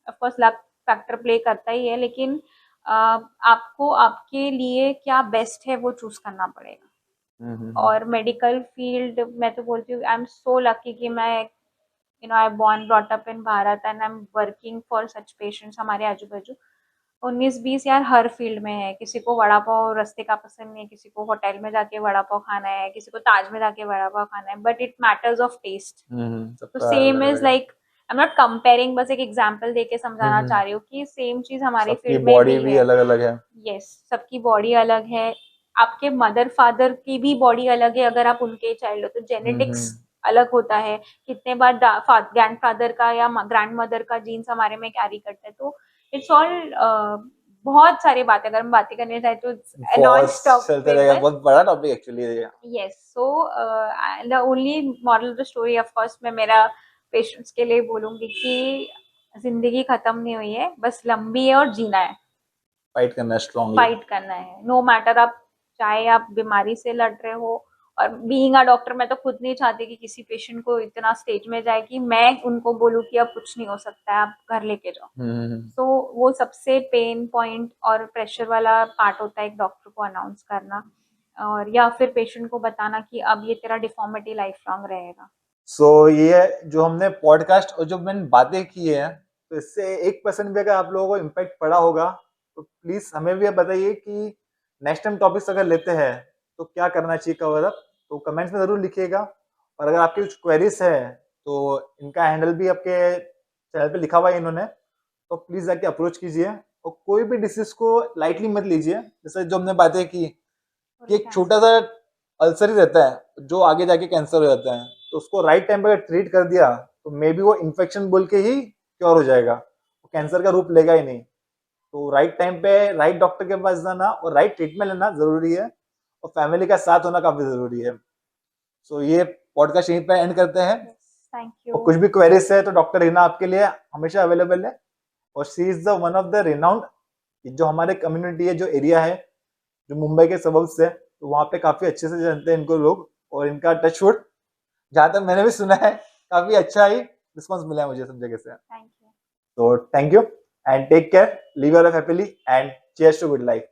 A: Of course luck factor play करता ही है, लेकिन आपको आपके लिए क्या बेस्ट है वो चूज करना पड़ेगा। और मेडिकल फील्ड मैं तो बोलती हूँ आई एम सो लकी कि मैं I born brought up in Bharat and I am working for such patients हमारे आजू बाजू 19-20 यार हर फील्ड में है। किसी को वड़ा पाव रास्ते का पसंद नहीं है, किसी को होटल में जाके वड़ा पाव खाना है, किसी को ताज में जाके वड़ा पाव खाना है, but it matters of taste. तो
B: सबका
A: सेम
B: अलग
A: इज
B: अलग है।
A: Like I am not comparing, बस एक एग्जांपल देके समझाना
B: हम्म।
A: चाह रही हूँ कि सेम चीज हमारी
B: सबकी
A: फील्ड में
B: बॉडी
A: भी
B: भी
A: है।
B: अलग अलग है।
A: यस, सबकी बॉडी अलग है। आपके मदर फादर की भी बॉडी अलग है अगर आप उनके चाइल्ड हो तो जेनेटिक्स
B: हम्म।
A: अलग होता है। कितने बार ग्रैंड फादर का या ग्रैंड मदर का जीन्स हमारे में कैरी करते हैं, तो इट्स ऑल बहुत सारी बातें अगर हम बातें करने जाए तो नॉन
B: बहुत
A: स्टॉप
B: चलते
A: विद
B: रहेगा,
A: दिस।
B: बहुत बड़ा टॉपिक एक्चुअली ये।
A: Yes, so the only moral of the story of course मैं मेरा पेशेंट्स के लिए बोलूंगी कि जिंदगी खत्म नहीं हुई है, बस लंबी है और जीना है।
B: फाइट करना है स्ट्रांगली।
A: फाइट करना है, नो मैटर आप चाहे आप बीमारी से लड़ रहे हो। और बीइंग अ डॉक्टर मैं तो खुद नहीं चाहती कि किसी पेशेंट को इतना स्टेज में जाए कि मैं उनको बोलूँ कि अब कुछ नहीं हो सकता है, आप घर लेके जाओ। तो वो सबसे पेन पॉइंट और प्रेशर वाला पार्ट होता है एक डॉक्टर को अनाउंस करना, और या फिर पेशेंट को बताना कि अब ये तेरा डिफॉर्मिटी लाइफ लॉन्ग रहेगा।
B: सो ये जो हमने पॉडकास्ट और जो मैंने बातें की है, तो इससे 1% भी अगर आप लोगों को इम्पैक्ट पड़ा होगा तो प्लीज हमें भी बताइए कि नेक्स्ट टाइम टॉपिक्स अगर लेते हैं तो क्या करना चाहिए कवर अप, तो कमेंट्स में जरूर लिखिएगा। और अगर आपकी कुछ क्वेरीज है तो इनका हैंडल भी आपके चैनल पे लिखा हुआ है इन्होंने, तो प्लीज जाके अप्रोच कीजिए। और कोई भी डिसीज को लाइटली मत लीजिए। जैसे जो हमने बातें की कि एक छोटा सा अल्सर ही रहता है जो आगे जाके कैंसर हो जाता है, तो उसको राइट टाइम पे ट्रीट कर दिया तो मे बी वो इन्फेक्शन बोल के ही क्योर हो जाएगा, वो कैंसर का रूप लेगा ही नहीं। तो राइट टाइम पे राइट डॉक्टर के पास जाना और राइट ट्रीटमेंट लेना जरूरी है, और फैमिली का साथ होना काफी जरूरी है। सो ये पॉडकास्ट यहीं पे एंड करते हैं।
A: थैंक
B: और
A: यू।
B: कुछ भी क्वेरीज है तो डॉक्टर रीना आपके लिए हमेशा अवेलेबल है। और she is the one of the renowned, जो हमारे कम्युनिटी है, जो एरिया है, जो मुंबई के सबब से, तो वहाँ पे काफी अच्छे से जानते हैं इनको लोग। और इनका टचवुड जहाँ तक मैंने भी सुना है काफी अच्छा ही रिस्पॉन्स मिला है मुझे सब जगह से।
A: Thank you.
B: तो thank you and take care, live your life happily and cheers to good life.